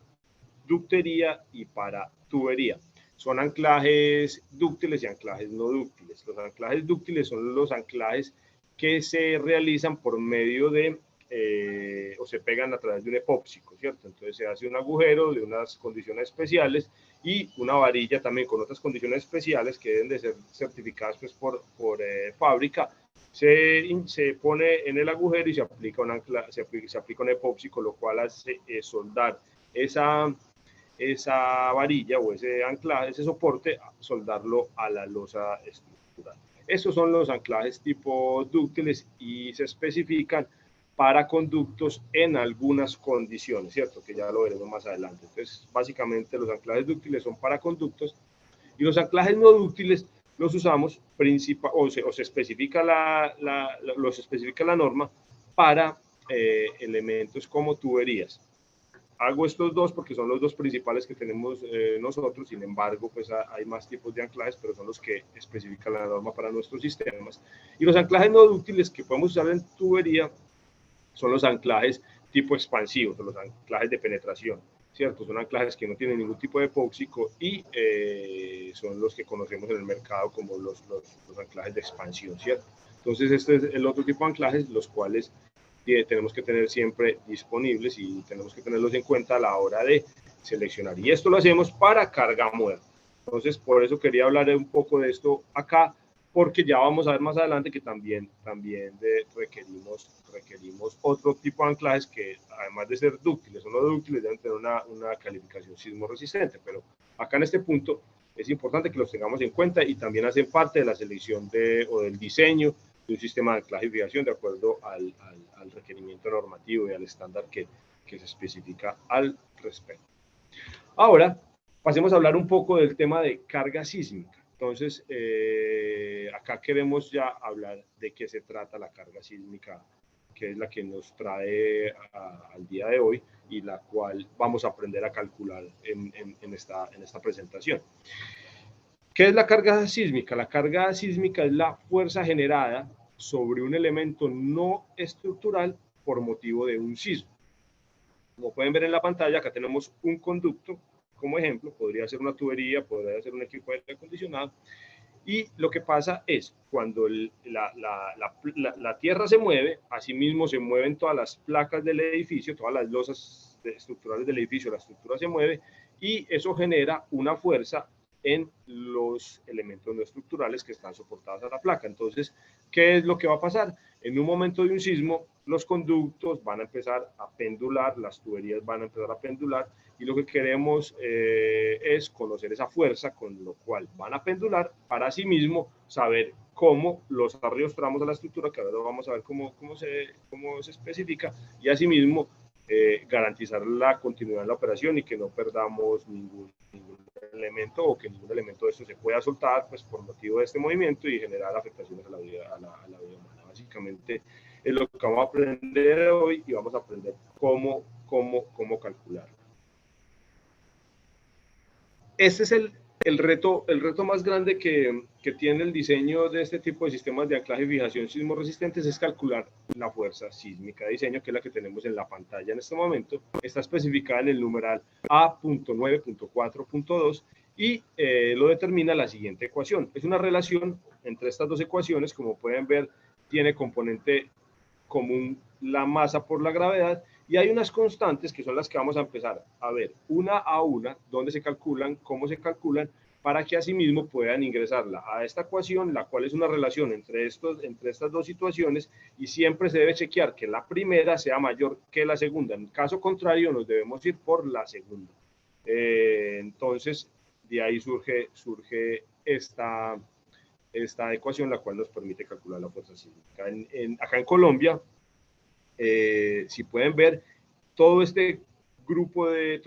ductería y para tubería. Son anclajes dúctiles y anclajes no dúctiles. Los anclajes dúctiles son los anclajes que se realizan por medio de o se pegan a través de un epóxico, ¿cierto? Entonces se hace un agujero de unas condiciones especiales y una varilla también con otras condiciones especiales que deben de ser certificadas pues, por fábrica. Se pone en el agujero y se aplica un epóxico, lo cual hace soldar esa varilla o ese anclaje, ese soporte, soldarlo a la losa estructural. Estos son los anclajes tipo dúctiles y se especifican para conductos en algunas condiciones, ¿cierto? Que ya lo veremos más adelante. Entonces, básicamente los anclajes dúctiles son para conductos y los anclajes no dúctiles los usamos o se especifica los especifica la norma para elementos como tuberías. Hago estos dos porque son los dos principales que tenemos nosotros, sin embargo, pues hay más tipos de anclajes, pero son los que especifica la norma para nuestros sistemas. Y los anclajes no dúctiles que podemos usar en tubería son los anclajes tipo expansivos, los anclajes de penetración, ¿cierto? Son anclajes que no tienen ningún tipo de epóxico y son los que conocemos en el mercado como los anclajes de expansión, ¿cierto? Entonces, este es el otro tipo de anclajes, los cuales tenemos que tener siempre disponibles y tenemos que tenerlos en cuenta a la hora de seleccionar. Y esto lo hacemos para carga muerta. Entonces, por eso quería hablar un poco de esto acá, porque ya vamos a ver más adelante que también requerimos otro tipo de anclajes que, además de ser dúctiles o no dúctiles, deben tener una calificación sismo resistente. Pero acá en este punto es importante que los tengamos en cuenta y también hacen parte de la selección o del diseño de un sistema de anclaje y fijación de acuerdo al requerimiento normativo y al estándar que se especifica al respecto. Ahora, pasemos a hablar un poco del tema de carga sísmica. Entonces, acá queremos ya hablar de qué se trata la carga sísmica, que es la que nos trae al día de hoy y la cual vamos a aprender a calcular en esta presentación. ¿Qué es la carga sísmica? La carga sísmica es la fuerza generada sobre un elemento no estructural por motivo de un sismo. Como pueden ver en la pantalla, acá tenemos un conducto como ejemplo, podría ser una tubería, podría ser un equipo de aire acondicionado, y lo que pasa es, cuando la tierra se mueve, asimismo se mueven todas las placas del edificio, todas las losas estructurales del edificio, la estructura se mueve, y eso genera una fuerza en los elementos no estructurales que están soportados a la placa. Entonces, ¿qué es lo que va a pasar? En un momento de un sismo, los conductos van a empezar a pendular, las tuberías van a empezar a pendular, y lo que queremos es conocer esa fuerza con lo cual van a pendular para sí mismo saber cómo los arrastramos a la estructura, que ahora vamos a ver cómo se especifica, y asimismo garantizar la continuidad de la operación y que no perdamos ningún elemento o que ningún elemento de esto se pueda soltar pues, por motivo de este movimiento y generar afectaciones a la vida humana. Básicamente es lo que vamos a aprender hoy y vamos a aprender cómo calcular. Este es el reto más grande que tiene el diseño de este tipo de sistemas de anclaje y fijación sismo resistentes, es calcular la fuerza sísmica de diseño, que es la que tenemos en la pantalla en este momento. Está especificada en el numeral A.9.4.2 y lo determina la siguiente ecuación. Es una relación entre estas dos ecuaciones, como pueden ver, tiene componente común la masa por la gravedad, y hay unas constantes que son las que vamos a empezar a ver una a una, dónde se calculan, cómo se calculan, para que asimismo puedan ingresarla a esta ecuación, la cual es una relación entre estas dos situaciones, y siempre se debe chequear que la primera sea mayor que la segunda. En caso contrario, nos debemos ir por la segunda. Entonces, de ahí surge esta ecuación, la cual nos permite calcular la fuerza sísmica. Acá en Colombia, si pueden ver, todo este grupo de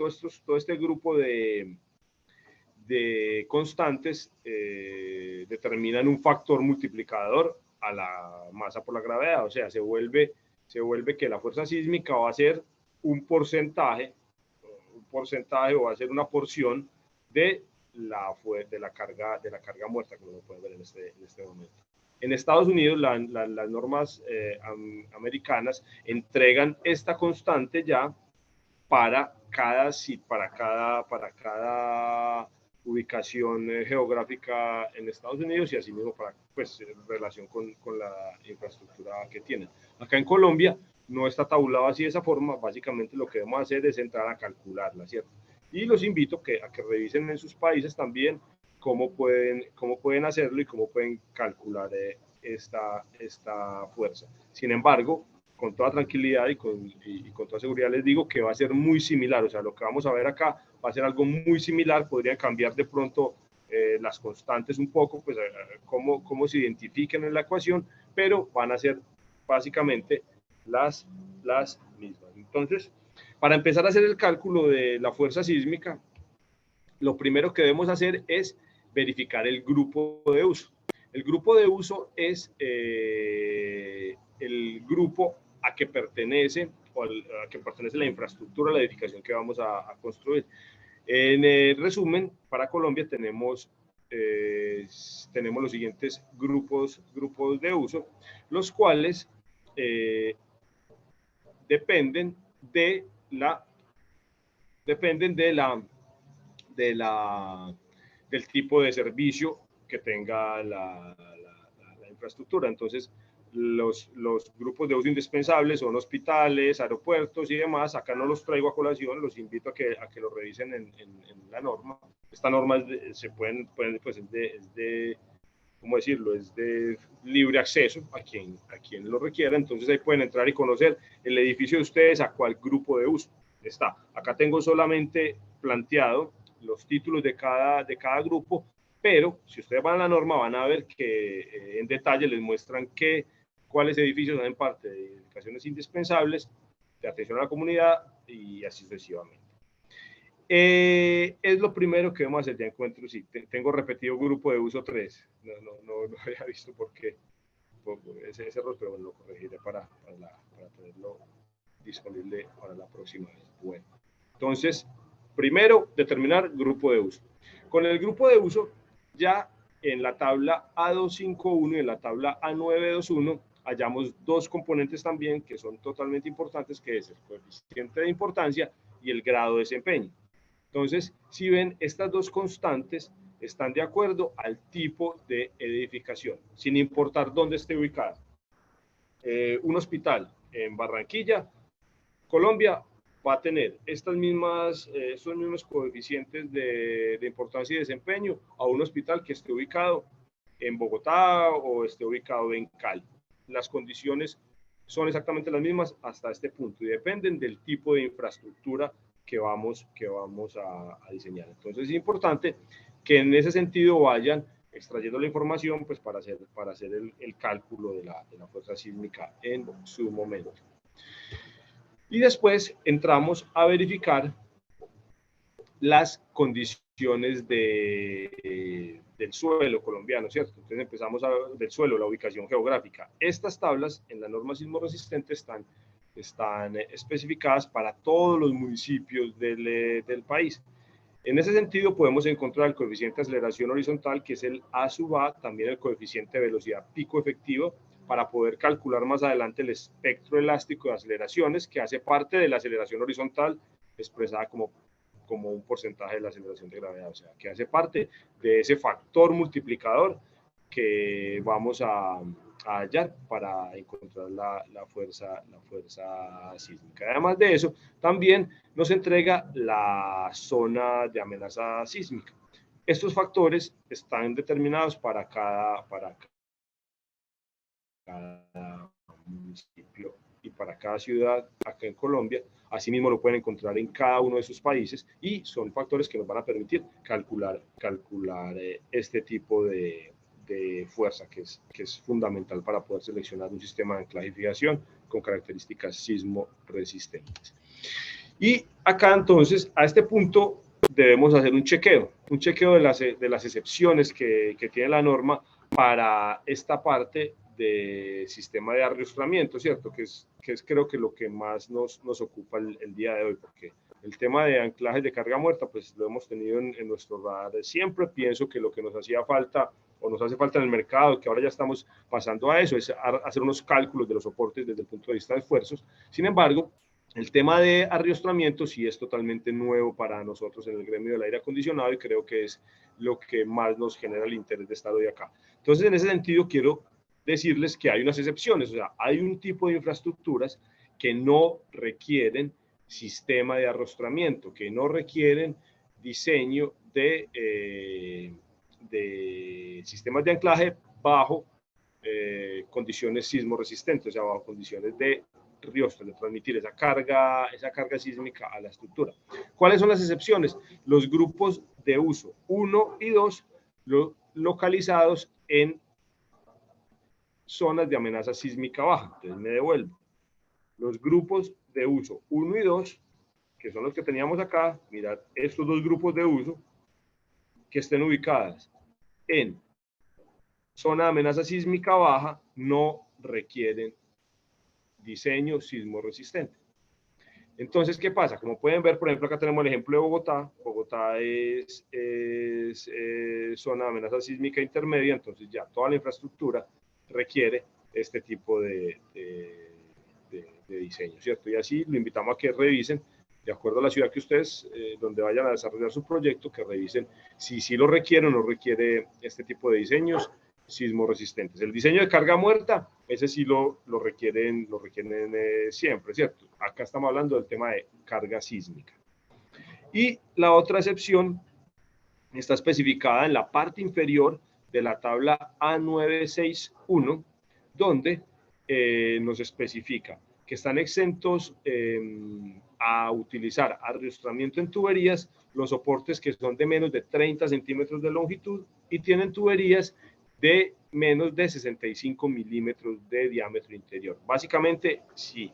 constantes determinan un factor multiplicador a la masa por la gravedad, o sea, se vuelve que la fuerza sísmica va a ser un porcentaje o va a ser una porción de la carga muerta, como lo pueden ver en este momento. En Estados Unidos las normas americanas entregan esta constante ya para cada ubicación geográfica en Estados Unidos y asimismo para, pues, en relación con la infraestructura que tienen. Acá en Colombia no está tabulado así de esa forma, básicamente lo que debemos hacer es entrar a calcularla, ¿cierto? Y los invito a que revisen en sus países también cómo pueden hacerlo y cómo pueden calcular esta fuerza. Sin embargo, con toda tranquilidad y con toda seguridad les digo que va a ser muy similar, o sea, lo que vamos a ver acá va a ser algo muy similar, podrían cambiar de pronto las constantes un poco, pues cómo se identifican en la ecuación, pero van a ser básicamente las mismas. Entonces, para empezar a hacer el cálculo de la fuerza sísmica, lo primero que debemos hacer es verificar el grupo de uso. El grupo de uso es el grupo a que pertenece la infraestructura, la edificación que vamos a construir. En resumen, para Colombia tenemos los siguientes grupos de uso, los cuales dependen del tipo de servicio que tenga la infraestructura. Entonces, los grupos de uso indispensables son hospitales, aeropuertos y demás. Acá no los traigo a colación, los invito a que lo revisen en la norma. Esta norma es de libre acceso a quien lo requiera. Entonces ahí pueden entrar y conocer el edificio de ustedes a cuál grupo de uso está. Acá tengo solamente planteado los títulos de cada grupo, pero si ustedes van a la norma van a ver que en detalle les muestran cuáles edificios hacen parte de edificaciones indispensables, de atención a la comunidad y así sucesivamente. Es lo primero que vamos a hacer. Ya encuentro, sí, tengo repetido grupo de uso 3. No había visto por qué ese error, pero bueno, lo corregiré para tenerlo disponible para la próxima vez. Bueno, entonces, primero, determinar grupo de uso. Con el grupo de uso, ya en la tabla A251 y en la tabla A921, hallamos dos componentes también que son totalmente importantes, que es el coeficiente de importancia y el grado de desempeño. Entonces, si ven, estas dos constantes están de acuerdo al tipo de edificación, sin importar dónde esté ubicada. Un hospital en Barranquilla, Colombia, va a tener estos mismos coeficientes de importancia y desempeño a un hospital que esté ubicado en Bogotá o esté ubicado en Cali. Las condiciones son exactamente las mismas hasta este punto y dependen del tipo de infraestructura que vamos a diseñar. Entonces es importante que en ese sentido vayan extrayendo la información, pues, para hacer el cálculo de la fuerza sísmica en su momento. Y después entramos a verificar las condiciones del suelo colombiano, ¿cierto? Entonces empezamos del suelo, la ubicación geográfica. Estas tablas en la norma sismo resistente están especificadas para todos los municipios del país. En ese sentido podemos encontrar el coeficiente de aceleración horizontal, que es el A sub A, también el coeficiente de velocidad pico efectivo, para poder calcular más adelante el espectro elástico de aceleraciones, que hace parte de la aceleración horizontal, expresada como un porcentaje de la aceleración de gravedad, o sea, que hace parte de ese factor multiplicador que vamos a hallar para encontrar la fuerza sísmica. Además de eso, también nos entrega la zona de amenaza sísmica. Estos factores están determinados para cada municipio y para cada ciudad acá en Colombia. Asimismo lo pueden encontrar en cada uno de sus países y son factores que nos van a permitir calcular este tipo de fuerza que es fundamental para poder seleccionar un sistema de anclaje con características sismo resistentes. Y acá entonces, a este punto, debemos hacer un chequeo de las excepciones que tiene la norma para esta parte de sistema de arrastramiento, ¿cierto? Que es que es creo que lo que más nos ocupa el día de hoy, porque el tema de anclajes de carga muerta, pues lo hemos tenido en nuestro radar. Siempre pienso que lo que nos hacía falta o nos hace falta en el mercado, que ahora ya estamos pasando a eso, es hacer unos cálculos de los soportes desde el punto de vista de esfuerzos. Sin embargo, el tema de arriostramiento sí es totalmente nuevo para nosotros en el gremio del aire acondicionado y creo que es lo que más nos genera el interés de estar hoy acá. Entonces, en ese sentido, quiero decirles que hay unas excepciones, o sea, hay un tipo de infraestructuras que no requieren sistema de arrostramiento, que no requieren diseño de sistemas de anclaje bajo condiciones sismo resistentes, o sea, bajo condiciones de riostra, de transmitir esa carga sísmica a la estructura. ¿Cuáles son las excepciones? Los grupos de uso 1 y 2 localizados en zonas de amenaza sísmica baja. Entonces me devuelvo. Los grupos de uso 1 y 2, que son los que teníamos acá, mirad, estos dos grupos de uso que estén ubicadas en zona de amenaza sísmica baja no requieren diseño sismo resistente. Entonces, ¿qué pasa? Como pueden ver, por ejemplo, acá tenemos el ejemplo de Bogotá. Bogotá es zona de amenaza sísmica intermedia, entonces ya toda la infraestructura requiere este tipo de diseño, ¿cierto? Y así lo invitamos a que revisen, de acuerdo a la ciudad que ustedes, donde vayan a desarrollar su proyecto, que revisen si sí lo requiere o no requiere este tipo de diseños sismo resistentes. El diseño de carga muerta, ese sí lo requieren siempre, ¿cierto? Acá estamos hablando del tema de carga sísmica. Y la otra excepción está especificada en la parte inferior de la tabla A961, donde nos especifica que están exentos a utilizar arriostramiento en tuberías los soportes que son de menos de 30 centímetros de longitud y tienen tuberías de menos de 65 milímetros de diámetro interior. Básicamente, si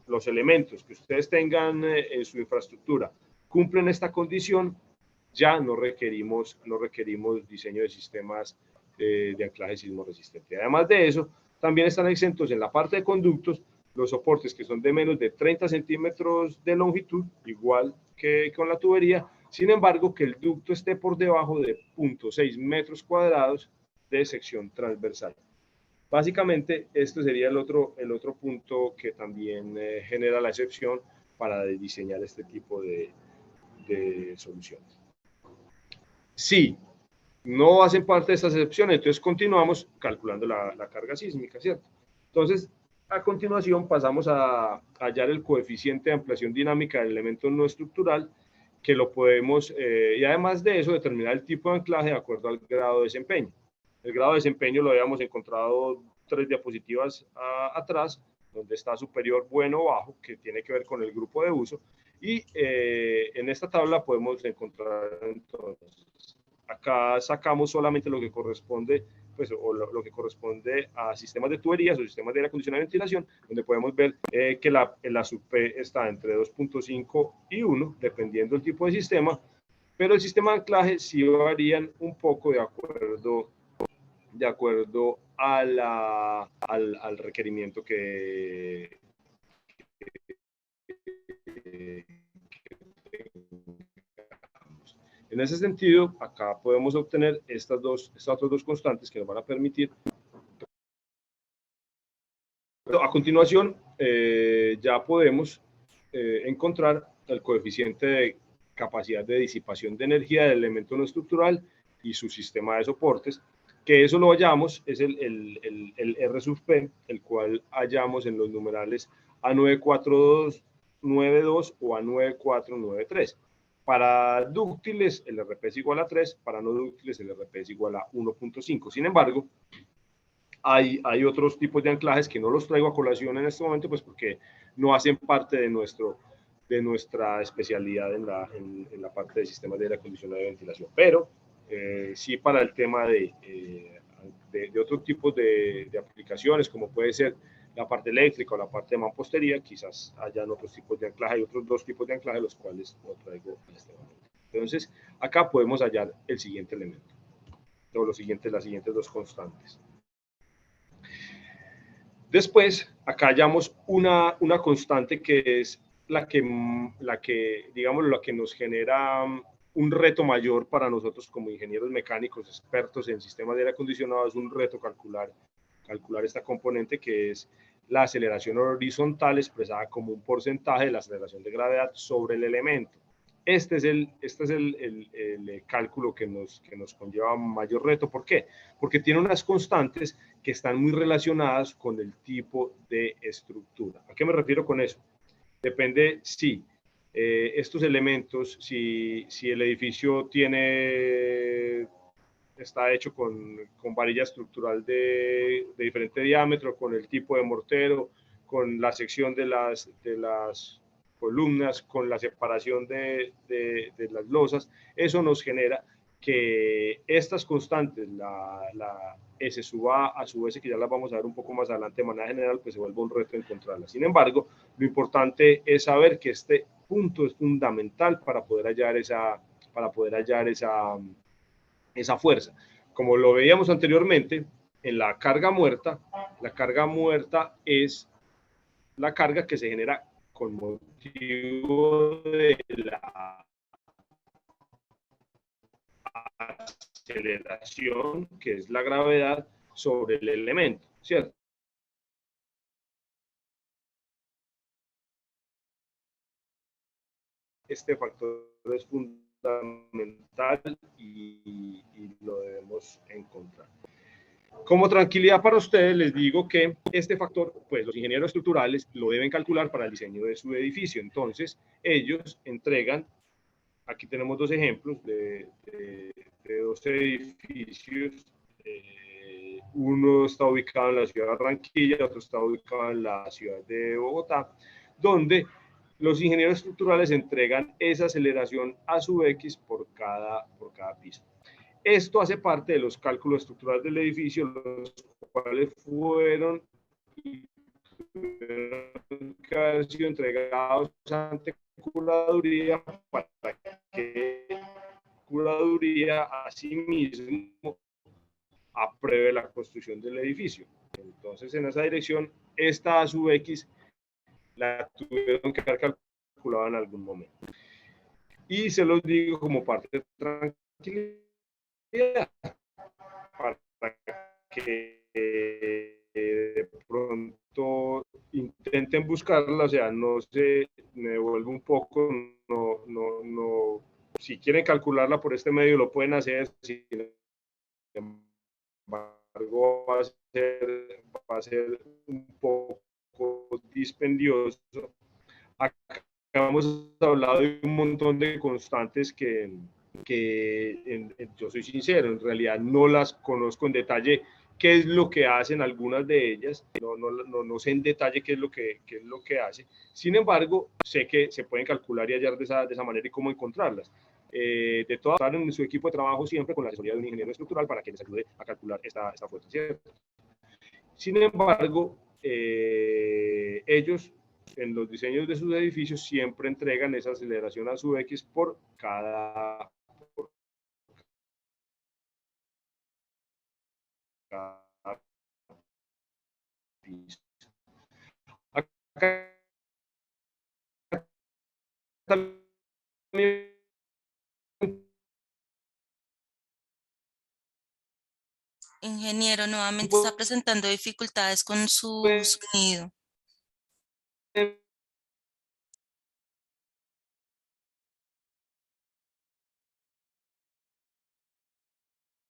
los elementos que ustedes tengan en su infraestructura cumplen esta condición, ya no requerimos diseño de sistemas de anclaje sismo resistente. Además de eso, también están exentos en la parte de conductos los soportes que son de menos de 30 centímetros de longitud, igual que con la tubería, sin embargo, que el ducto esté por debajo de 0.6 metros cuadrados de sección transversal. Básicamente, este sería el otro punto que también genera la excepción para diseñar este tipo de soluciones. Sí, no hacen parte de estas excepciones, entonces continuamos calculando la carga sísmica, ¿cierto? Entonces, a continuación pasamos a hallar el coeficiente de ampliación dinámica del elemento no estructural, que lo podemos, y además de eso, determinar el tipo de anclaje de acuerdo al grado de desempeño. El grado de desempeño lo habíamos encontrado 3 diapositivas atrás, donde está superior, bueno o bajo, que tiene que ver con el grupo de uso, y en esta tabla podemos encontrar entonces, acá sacamos solamente lo que corresponde, pues, o lo que corresponde a sistemas de tuberías o sistemas de aire acondicionado y ventilación, donde podemos ver que la sub-P está entre 2.5 y 1, dependiendo del tipo de sistema, pero el sistema de anclaje sí varían un poco de acuerdo al requerimiento que en ese sentido, acá podemos obtener estas otras dos constantes que nos van a permitir. A continuación, ya podemos encontrar el coeficiente de capacidad de disipación de energía del elemento no estructural y su sistema de soportes, que eso lo hallamos, es el R sub P, el cual hallamos en los numerales A94292 o A9493. Para dúctiles, el RP es igual a 3, para no dúctiles, el RP es igual a 1.5. Sin embargo, hay otros tipos de anclajes que no los traigo a colación en este momento, pues porque no hacen parte de nuestra especialidad en la parte de sistemas de aire acondicionado y ventilación. Pero sí para el tema de otros tipos de aplicaciones, como puede ser la parte eléctrica o la parte de mampostería, quizás hayan otros tipos de anclaje, hay otros dos tipos de anclaje, los cuales no traigo en este momento. Entonces, acá podemos hallar el siguiente elemento, o las siguientes dos constantes. Después, acá hallamos una constante que es la que, digamos, la que nos genera un reto mayor para nosotros como ingenieros mecánicos expertos en sistemas de aire acondicionado. Es un reto calcular esta componente, que es la aceleración horizontal expresada como un porcentaje de la aceleración de gravedad sobre el elemento. Este es el cálculo que nos conlleva mayor reto. ¿Por qué? Porque tiene unas constantes que están muy relacionadas con el tipo de estructura. ¿A qué me refiero con eso? Depende si estos elementos, si el edificio está hecho con varilla estructural de diferente diámetro, con el tipo de mortero, con la sección de las columnas, con la separación de las losas. Eso nos genera que estas constantes, la S sub A, a su vez, que ya las vamos a ver un poco más adelante de manera general, pues se vuelve un reto encontrarlas. Sin embargo, lo importante es saber que este punto es fundamental para poder hallar esa fuerza. Como lo veíamos anteriormente, en la carga muerta es la carga que se genera con motivo de la aceleración, que es la gravedad, sobre el elemento, ¿cierto? Este factor es fundamental y lo debemos encontrar. Como tranquilidad para ustedes, les digo que este factor, pues los ingenieros estructurales lo deben calcular para el diseño de su edificio. Entonces, ellos entregan, aquí tenemos dos ejemplos de dos edificios. Uno está ubicado en la ciudad de Barranquilla, otro está ubicado en la ciudad de Bogotá, donde los ingenieros estructurales entregan esa aceleración a sub X por cada piso. Esto hace parte de los cálculos estructurales del edificio, los cuales fueron sido entregados ante curaduría para que curaduría asimismo apruebe la construcción del edificio. Entonces, en esa dirección, esta a sub X la tuvieron que haber calculado en algún momento. Y se los digo como parte de tranquilidad, para que de pronto intenten buscarla, o sea, no se me devuelve un poco, no, si quieren calcularla por este medio lo pueden hacer, sin embargo va a ser un poco dispendioso. Acá hemos hablado de un montón de constantes que yo soy sincero, en realidad no las conozco en detalle qué es lo que hacen algunas de ellas, no sé en detalle qué es lo que hace. Sin embargo, sé que se pueden calcular y hallar de esa manera y cómo encontrarlas. De todas maneras, en su equipo de trabajo siempre con la asesoría de un ingeniero estructural para que les ayude a calcular esta fuerza, ¿cierto? Sin embargo, ellos en los diseños de sus edificios siempre entregan esa aceleración a sub X por cada piso. Acá también Ingeniero, nuevamente está presentando dificultades con su sonido.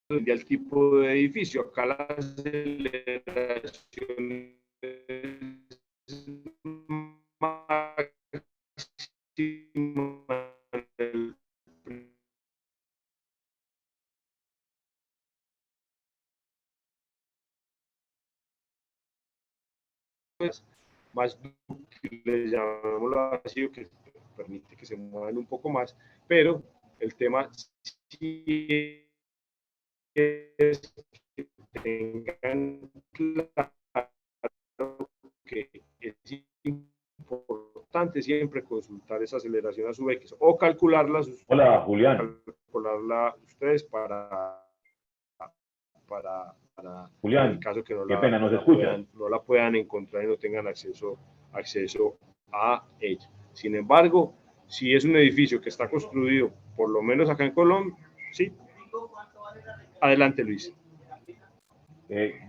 del tipo de edificio. Acá la aceleración más dúctiles, llamémoslo así, que permite que se muevan un poco más, pero el tema sí es que tengan claro que es importante siempre consultar esa aceleración a sub X o calcularla. Hola, Julián. Calcularla ustedes para en el Julián, caso que qué pena, ¿nos escuchas? no la puedan encontrar y no tengan acceso a ella. Sin embargo, si es un edificio que está construido, por lo menos acá en Colombia, sí. Adelante, Luis.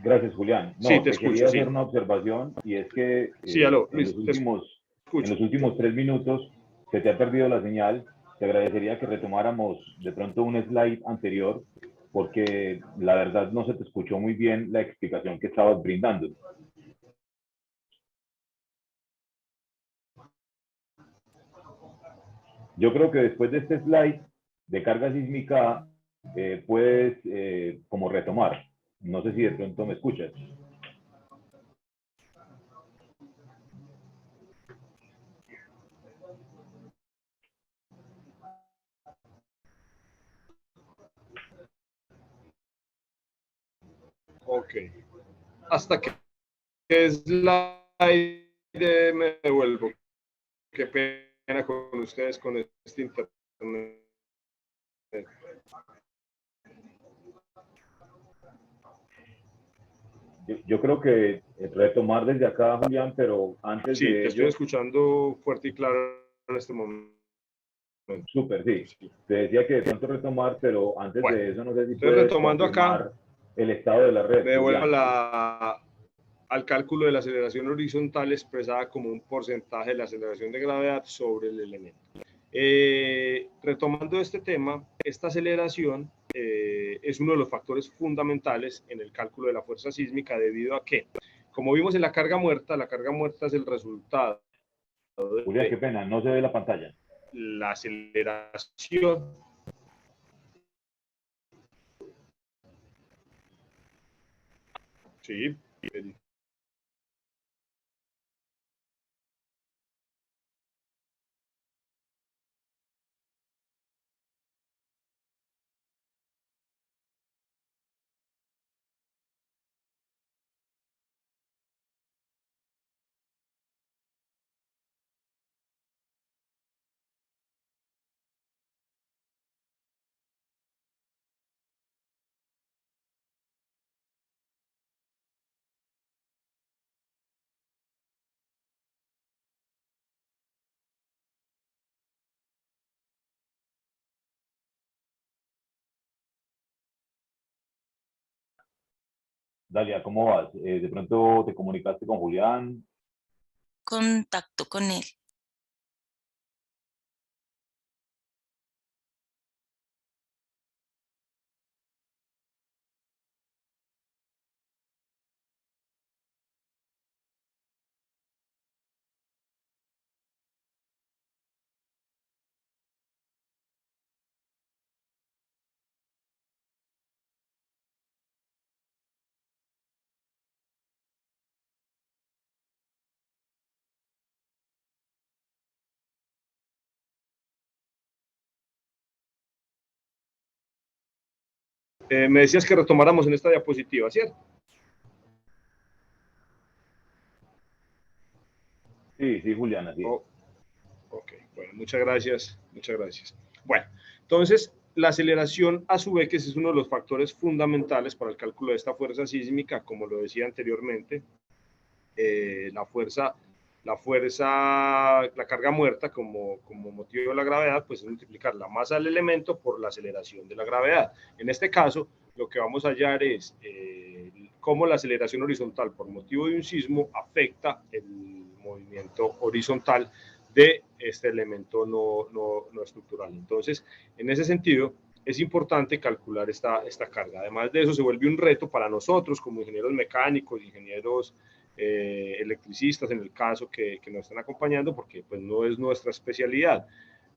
Gracias, Julián. No, Sí, te te escucho, quería sí. hacer una observación y es que Sí, aló, en Luis, los últimos 3 minutos se te ha perdido la señal. Te agradecería que retomáramos de pronto un slide anterior porque la verdad no se te escuchó muy bien la explicación que estabas brindando. Yo creo que después de este slide de carga sísmica puedes como retomar. No sé si de pronto me escuchas. Ok. Hasta que slide me devuelvo. Qué pena con ustedes con este internet. Yo creo que retomar desde acá, Julián, pero antes Sí, de te estoy ello, escuchando fuerte y claro en este momento. súper, sí. Sí. Te decía que de pronto retomar, pero antes Bueno, de eso, no sé si entonces puedes retomando acá, confirmar el estado de la red, me devuelvo Julián. al cálculo de la aceleración horizontal expresada como un porcentaje de la aceleración de gravedad sobre el elemento. Retomando este tema, esta aceleración es uno de los factores fundamentales en el cálculo de la fuerza sísmica debido a que, como vimos en la carga muerta es el resultado Julián, qué de pena, no se ve la pantalla. la aceleración. Sí, Dalia, ¿cómo vas? De pronto te comunicaste con Julián. Contacto con él. me decías que retomáramos en esta diapositiva, ¿cierto? Sí, sí, Julián, así es. Oh, ok, bueno, muchas gracias, muchas gracias. Bueno, entonces, la aceleración a su vez es uno de los factores fundamentales para el cálculo de esta fuerza sísmica, como lo decía anteriormente, la carga muerta como motivo de la gravedad, pues es multiplicar la masa del elemento por la aceleración de la gravedad. En este caso, lo que vamos a hallar es cómo la aceleración horizontal por motivo de un sismo afecta el movimiento horizontal de este elemento no estructural. Entonces, en ese sentido, es importante calcular esta carga. Además de eso, se vuelve un reto para nosotros como ingenieros mecánicos, ingenieros electricistas, en el caso que nos están acompañando, porque pues no es nuestra especialidad.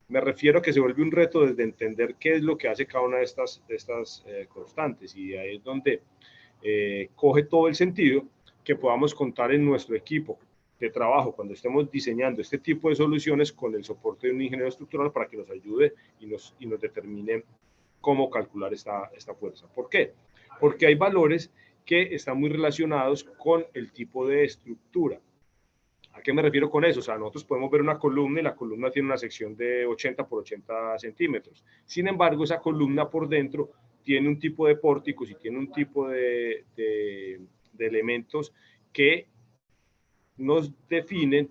Me refiero a que se vuelve un reto desde entender qué es lo que hace cada una de estas constantes, y ahí es donde coge todo el sentido que podamos contar en nuestro equipo de trabajo cuando estemos diseñando este tipo de soluciones con el soporte de un ingeniero estructural para que nos ayude y nos determine cómo calcular esta fuerza. ¿Por qué? Porque hay valores que están muy relacionados con el tipo de estructura. ¿A qué me refiero con eso? O sea, nosotros podemos ver una columna y la columna tiene una sección de 80 por 80 centímetros. Sin embargo, esa columna por dentro tiene un tipo de pórticos y tiene un tipo de elementos que nos definen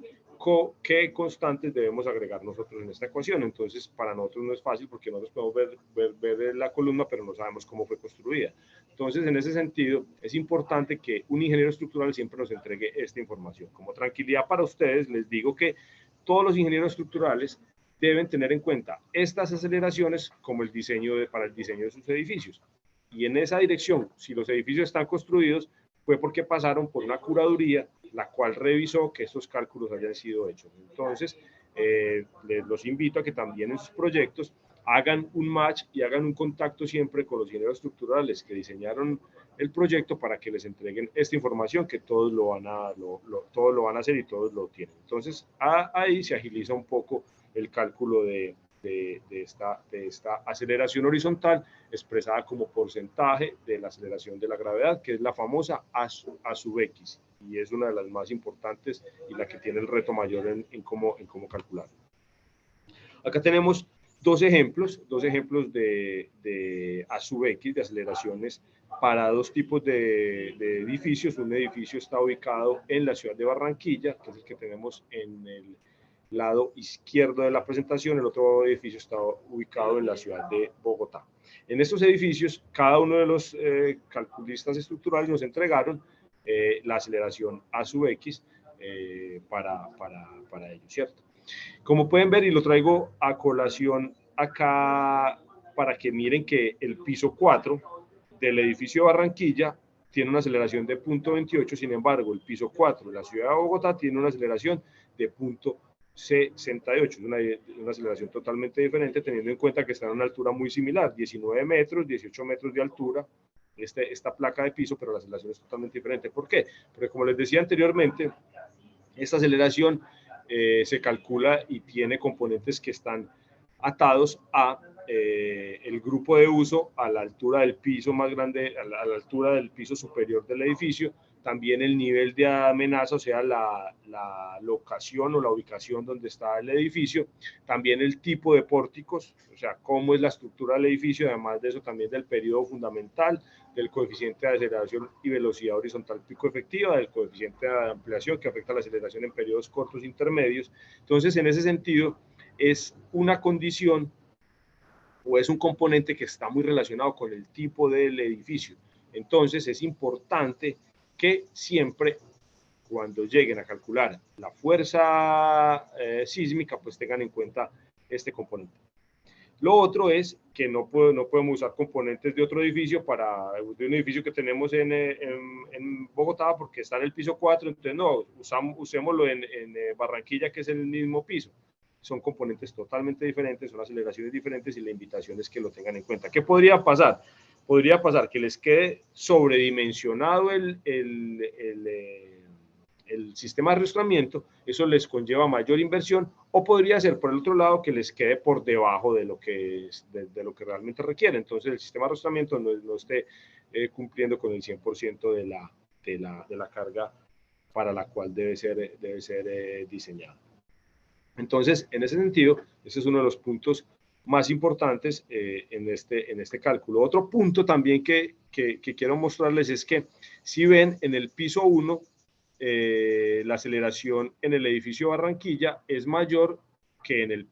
qué constantes debemos agregar nosotros en esta ecuación. Entonces, para nosotros no es fácil porque nosotros podemos ver la columna, pero no sabemos cómo fue construida. Entonces, en ese sentido, es importante que un ingeniero estructural siempre nos entregue esta información. Como tranquilidad para ustedes, les digo que todos los ingenieros estructurales deben tener en cuenta estas aceleraciones como el diseño para el diseño de sus edificios. Y en esa dirección, si los edificios están construidos, fue porque pasaron por una curaduría, la cual revisó que estos cálculos hayan sido hechos. Entonces, los invito a que también en sus proyectos hagan un match y hagan un contacto siempre con los ingenieros estructurales que diseñaron el proyecto para que les entreguen esta información que todos lo van a hacer y todos lo tienen. Entonces, ahí se agiliza un poco el cálculo de esta aceleración horizontal expresada como porcentaje de la aceleración de la gravedad, que es la famosa A sub X, y es una de las más importantes y la que tiene el reto mayor en cómo calcular. Acá tenemos dos ejemplos de A sub X, de aceleraciones para dos tipos de edificios. Un edificio está ubicado en la ciudad de Barranquilla, que es el que tenemos en el lado izquierdo de la presentación. El otro edificio está ubicado en la ciudad de Bogotá. En estos edificios, cada uno de los calculistas estructurales nos entregaron la aceleración A sub X para ellos, ¿cierto? Como pueden ver, y lo traigo a colación acá para que miren que el piso 4 del edificio de Barranquilla tiene una aceleración de 0.28, sin embargo, el piso 4 de la ciudad de Bogotá tiene una aceleración de 0.68, es una aceleración totalmente diferente, teniendo en cuenta que están a una altura muy similar, 19 metros, 18 metros de altura, esta placa de piso, pero la aceleración es totalmente diferente. ¿Por qué? Porque como les decía anteriormente, esta aceleración se calcula y tiene componentes que están atados a el grupo de uso, a la altura del piso más grande, a la altura del piso superior del edificio, también el nivel de amenaza, o sea, la locación o la ubicación donde está el edificio, también el tipo de pórticos, o sea, cómo es la estructura del edificio, además de eso también del periodo fundamental, del coeficiente de aceleración y velocidad horizontal pico efectiva, del coeficiente de ampliación que afecta la aceleración en periodos cortos intermedios. Entonces, en ese sentido, es una condición o es un componente que está muy relacionado con el tipo del edificio. Entonces, es importante que siempre, cuando lleguen a calcular la fuerza sísmica, pues tengan en cuenta este componente. Lo otro es que no podemos usar componentes de otro edificio de un edificio que tenemos en Bogotá porque está en el piso 4, entonces no, usémoslo en Barranquilla, que es el mismo piso. Son componentes totalmente diferentes, son aceleraciones diferentes y la invitación es que lo tengan en cuenta. ¿Qué podría pasar? Podría pasar que les quede sobredimensionado el sistema de arrastramiento, eso les conlleva mayor inversión, o podría ser por el otro lado que les quede por debajo de lo que realmente requiere. Entonces el sistema de arrastramiento no esté cumpliendo con el 100% de la carga para la cual debe ser diseñado. Entonces, en ese sentido, ese es uno de los puntos más importantes en este cálculo. Otro punto también que quiero mostrarles es que si ven en el piso 1, la aceleración en el edificio Barranquilla es mayor que en el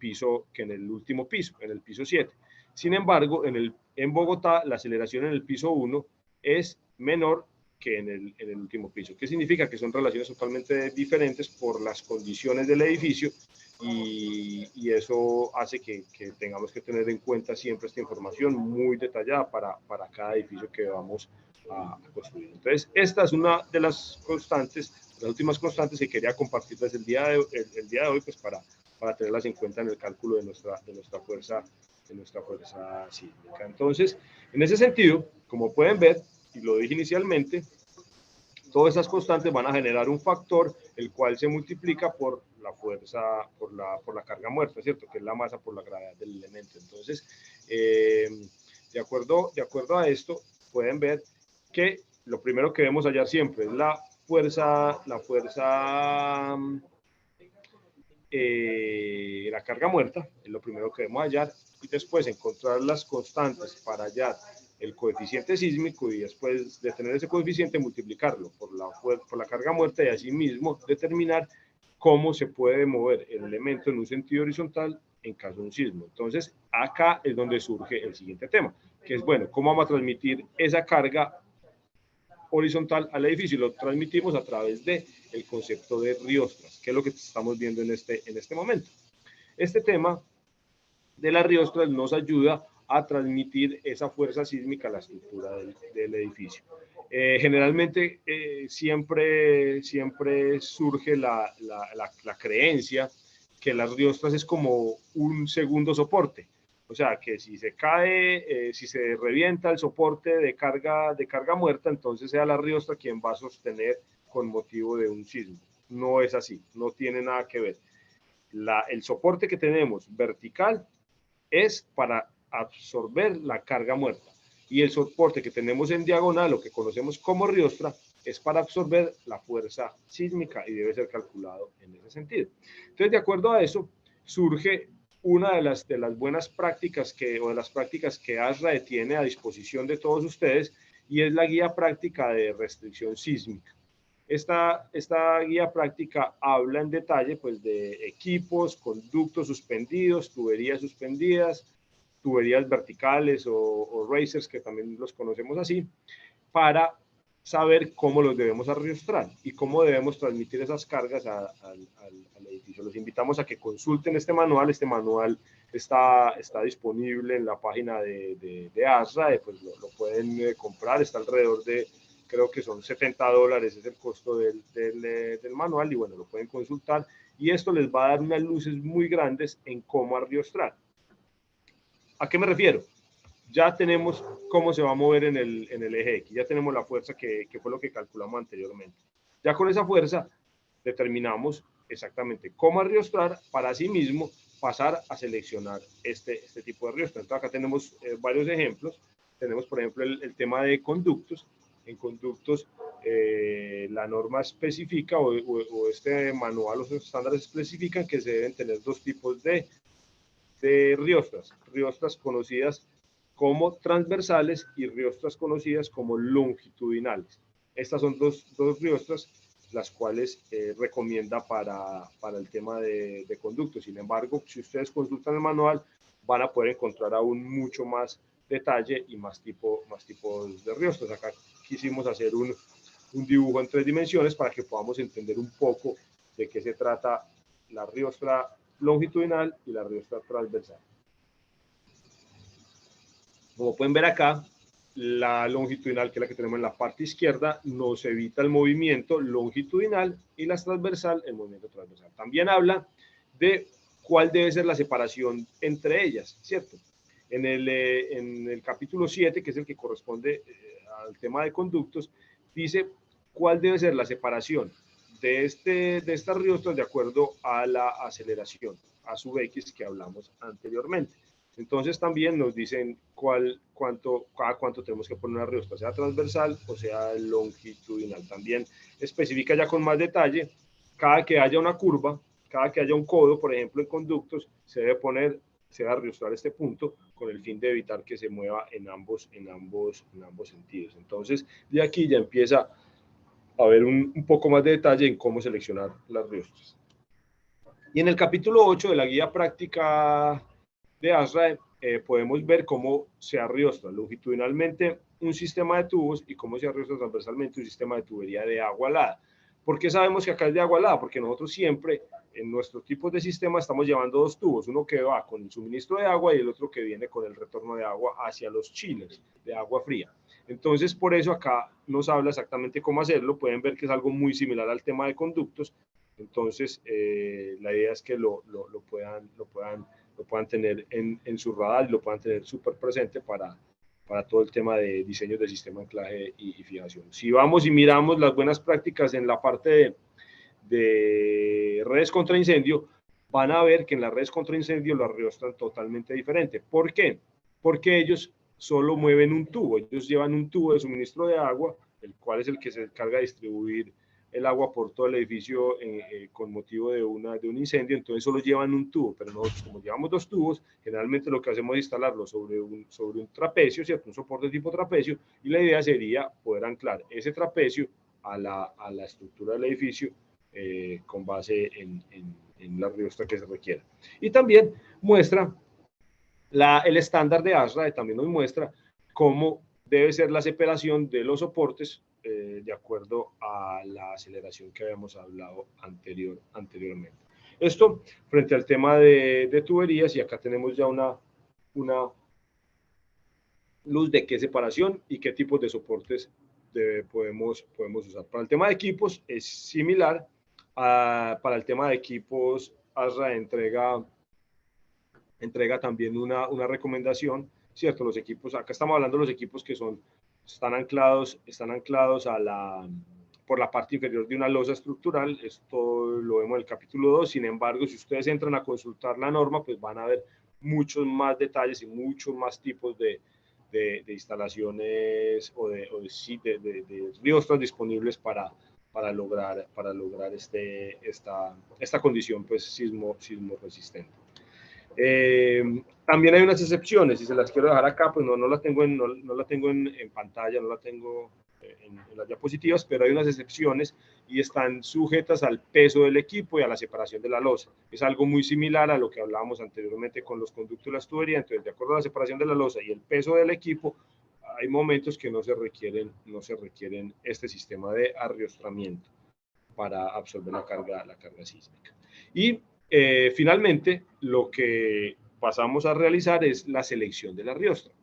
último piso, en el piso 7. Sin embargo, en Bogotá, la aceleración en el piso 1 es menor que en el último piso. ¿Qué significa? Que son relaciones totalmente diferentes por las condiciones del edificio y eso hace que tengamos que tener en cuenta siempre esta información muy detallada para cada edificio que vamos a construir. Entonces, esta es una de las constantes, las últimas constantes que quería compartirles el día de hoy, pues para tenerlas en cuenta en el cálculo de nuestra fuerza sísmica. Entonces, en ese sentido, como pueden ver, y lo dije inicialmente, todas estas constantes van a generar un factor, el cual se multiplica por la fuerza, por la carga muerta, ¿cierto? Que es la masa por la gravedad del elemento. Entonces, de acuerdo a esto, pueden ver que lo primero que debemos hallar siempre es la carga muerta, es lo primero que debemos hallar, y después encontrar las constantes para hallar el coeficiente sísmico y después de tener ese coeficiente multiplicarlo por la carga muerta y así mismo determinar cómo se puede mover el elemento en un sentido horizontal en caso de un sismo. Entonces, acá es donde surge el siguiente tema, que es, bueno, ¿cómo vamos a transmitir esa carga horizontal al edificio? Y lo transmitimos a través del concepto de riostras, que es lo que estamos viendo en este momento. Este tema de las riostras nos ayuda a transmitir esa fuerza sísmica a la estructura del edificio. Generalmente siempre surge la creencia que las riostras es como un segundo soporte. O sea, que si se cae, si se revienta el soporte de carga muerta, entonces sea la riostra quien va a sostener con motivo de un sismo. No es así, no tiene nada que ver. El soporte que tenemos vertical es para absorber la carga muerta y el soporte que tenemos en diagonal, lo que conocemos como riostra, es para absorber la fuerza sísmica y debe ser calculado en ese sentido. Entonces, de acuerdo a eso, surge una de las buenas prácticas o de las prácticas que ASRAE tiene a disposición de todos ustedes, y es la guía práctica de restricción sísmica. Esta guía práctica habla en detalle pues, de equipos, conductos suspendidos, tuberías suspendidas, tuberías verticales o racers, que también los conocemos así, para saber cómo los debemos arrastrar y cómo debemos transmitir esas cargas al edificio. Los invitamos a que consulten este manual. Este manual está disponible en la página de ASRA, pues lo pueden comprar, está alrededor de, creo que son $70, es el costo del manual, y bueno, lo pueden consultar, y esto les va a dar unas luces muy grandes en cómo arrastrar. ¿A qué me refiero? Ya tenemos cómo se va a mover en el eje X, ya tenemos la fuerza que fue lo que calculamos anteriormente. Ya con esa fuerza determinamos exactamente cómo arrastrar para así mismo pasar a seleccionar este tipo de arrastre. Entonces acá tenemos varios ejemplos. Tenemos, por ejemplo, el tema de conductos. En conductos, la norma especifica o este manual, los estándares especifican que se deben tener dos tipos de riostras conocidas como transversales y riostras conocidas como longitudinales. Estas son dos riostras las cuales recomienda para el tema de conductos. Sin embargo, si ustedes consultan el manual, van a poder encontrar aún mucho más detalle y más tipos de riostras. Acá quisimos hacer un dibujo en 3 dimensiones para que podamos entender un poco de qué se trata la riostra longitudinal y la riostra transversal. Como pueden ver acá, la longitudinal, que es la que tenemos en la parte izquierda, nos evita el movimiento longitudinal, y la transversal, el movimiento transversal. También habla de cuál debe ser la separación entre ellas, ¿cierto? En el capítulo 7, que es el que corresponde al tema de conductos, dice cuál debe ser la separación de estas riostras de acuerdo a la aceleración, a sub X, que hablamos anteriormente. Entonces también nos dicen cada cuánto tenemos que poner una riostra, sea transversal o sea longitudinal. También especifica ya con más detalle, cada que haya una curva, cada que haya un codo, por ejemplo, en conductos, se debe arrostrar este punto con el fin de evitar que se mueva en ambos sentidos. Entonces, de aquí ya empieza a ver un poco más de detalle en cómo seleccionar las riostras. Y en el capítulo 8 de la guía práctica de ASRAE podemos ver cómo se arrastra longitudinalmente un sistema de tubos y cómo se arrastra transversalmente un sistema de tubería de agua alada. ¿Por qué sabemos que acá es de agua alada? Porque nosotros siempre en nuestros tipos de sistema estamos llevando dos tubos, uno que va con el suministro de agua y el otro que viene con el retorno de agua hacia los chillers de agua fría. Entonces, por eso acá nos habla exactamente cómo hacerlo. Pueden ver que es algo muy similar al tema de conductos. Entonces, la idea es que lo puedan tener en su radar y lo puedan tener súper presente para todo el tema de diseño de sistema de anclaje y fijación. Si vamos y miramos las buenas prácticas en la parte de redes contra incendio, van a ver que en las redes contra incendio lo arrastran totalmente diferente. ¿Por qué? Porque ellos solo mueven un tubo. Ellos llevan un tubo de suministro de agua, el cual es el que se encarga de distribuir el agua por todo el edificio con motivo de un incendio, entonces solo llevan un tubo, pero nosotros como llevamos 2 tubos, generalmente lo que hacemos es instalarlo sobre un trapecio, ¿cierto? Un soporte tipo trapecio, y la idea sería poder anclar ese trapecio a la estructura del edificio con base en la riostra que se requiera. Y también muestra el estándar de ASRA, también nos muestra cómo debe ser la separación de los soportes de acuerdo a la aceleración que habíamos hablado anteriormente. Esto frente al tema de tuberías, y acá tenemos ya una luz de qué separación y qué tipos de soportes podemos usar. Para el tema de equipos es similar. Para el tema de equipos, ASRA entrega también una recomendación, ¿cierto? Los equipos, acá estamos hablando de los equipos que están anclados por la parte inferior de una losa estructural. Esto lo vemos en el capítulo 2. Sin embargo, si ustedes entran a consultar la norma, pues van a ver muchos más detalles y muchos más tipos de instalaciones o de riostras disponibles para lograr esta condición pues sismo resistente. También hay unas excepciones y se las quiero dejar acá, pues no la tengo en pantalla, no la tengo en las diapositivas, pero hay unas excepciones y están sujetas al peso del equipo y a la separación de la losa. Es algo muy similar a lo que hablábamos anteriormente con los conductos y las tuberías. Entonces, de acuerdo a la separación de la losa y el peso del equipo, hay momentos que no se requieren este sistema de arriostramiento para absorber la carga sísmica. Y finalmente, lo que pasamos a realizar es la selección de la riostra.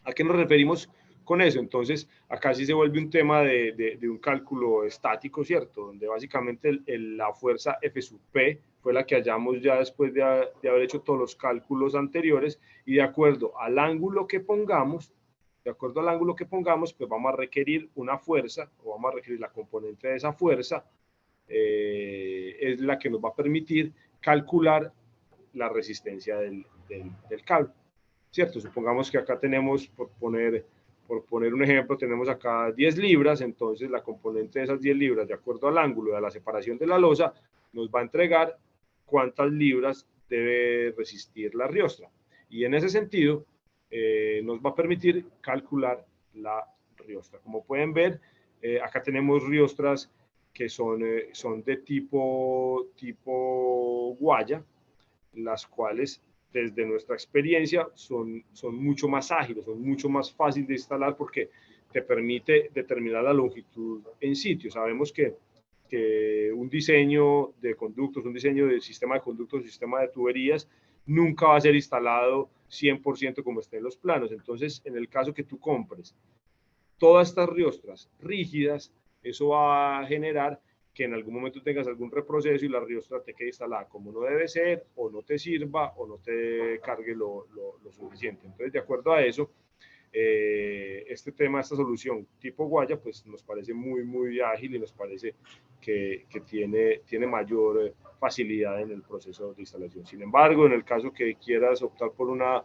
¿A qué nos referimos con eso? Entonces, acá sí se vuelve un tema de un cálculo estático, ¿cierto? Donde básicamente la fuerza F sub P fue la que hallamos ya después de haber hecho todos los cálculos anteriores, y de acuerdo al ángulo que pongamos, pues vamos a requerir una fuerza, o vamos a requerir la componente de esa fuerza, es la que nos va a permitir calcular la resistencia del cable, ¿cierto? Supongamos que acá tenemos, por poner un ejemplo, tenemos acá 10 libras, entonces la componente de esas 10 libras, de acuerdo al ángulo de la separación de la losa, nos va a entregar cuántas libras debe resistir la riostra. Y en ese sentido, nos va a permitir calcular la riostra. Como pueden ver, acá tenemos riostras que son de tipo guaya, las cuales desde nuestra experiencia son mucho más ágiles, son mucho más fáciles de instalar porque te permite determinar la longitud en sitio. Sabemos que un diseño de conductos, un diseño de sistema de conductos, sistema de tuberías, nunca va a ser instalado 100% como está en los planos. Entonces, en el caso que tú compres todas estas riostras rígidas, eso va a generar que en algún momento tengas algún reproceso y la riostra te quede instalada como no debe ser, o no te sirva, o no te cargue lo suficiente. Entonces, de acuerdo a eso, este tema, esta solución tipo guaya, pues nos parece muy ágil y nos parece que tiene mayor facilidad en el proceso de instalación. Sin embargo, en el caso que quieras optar por una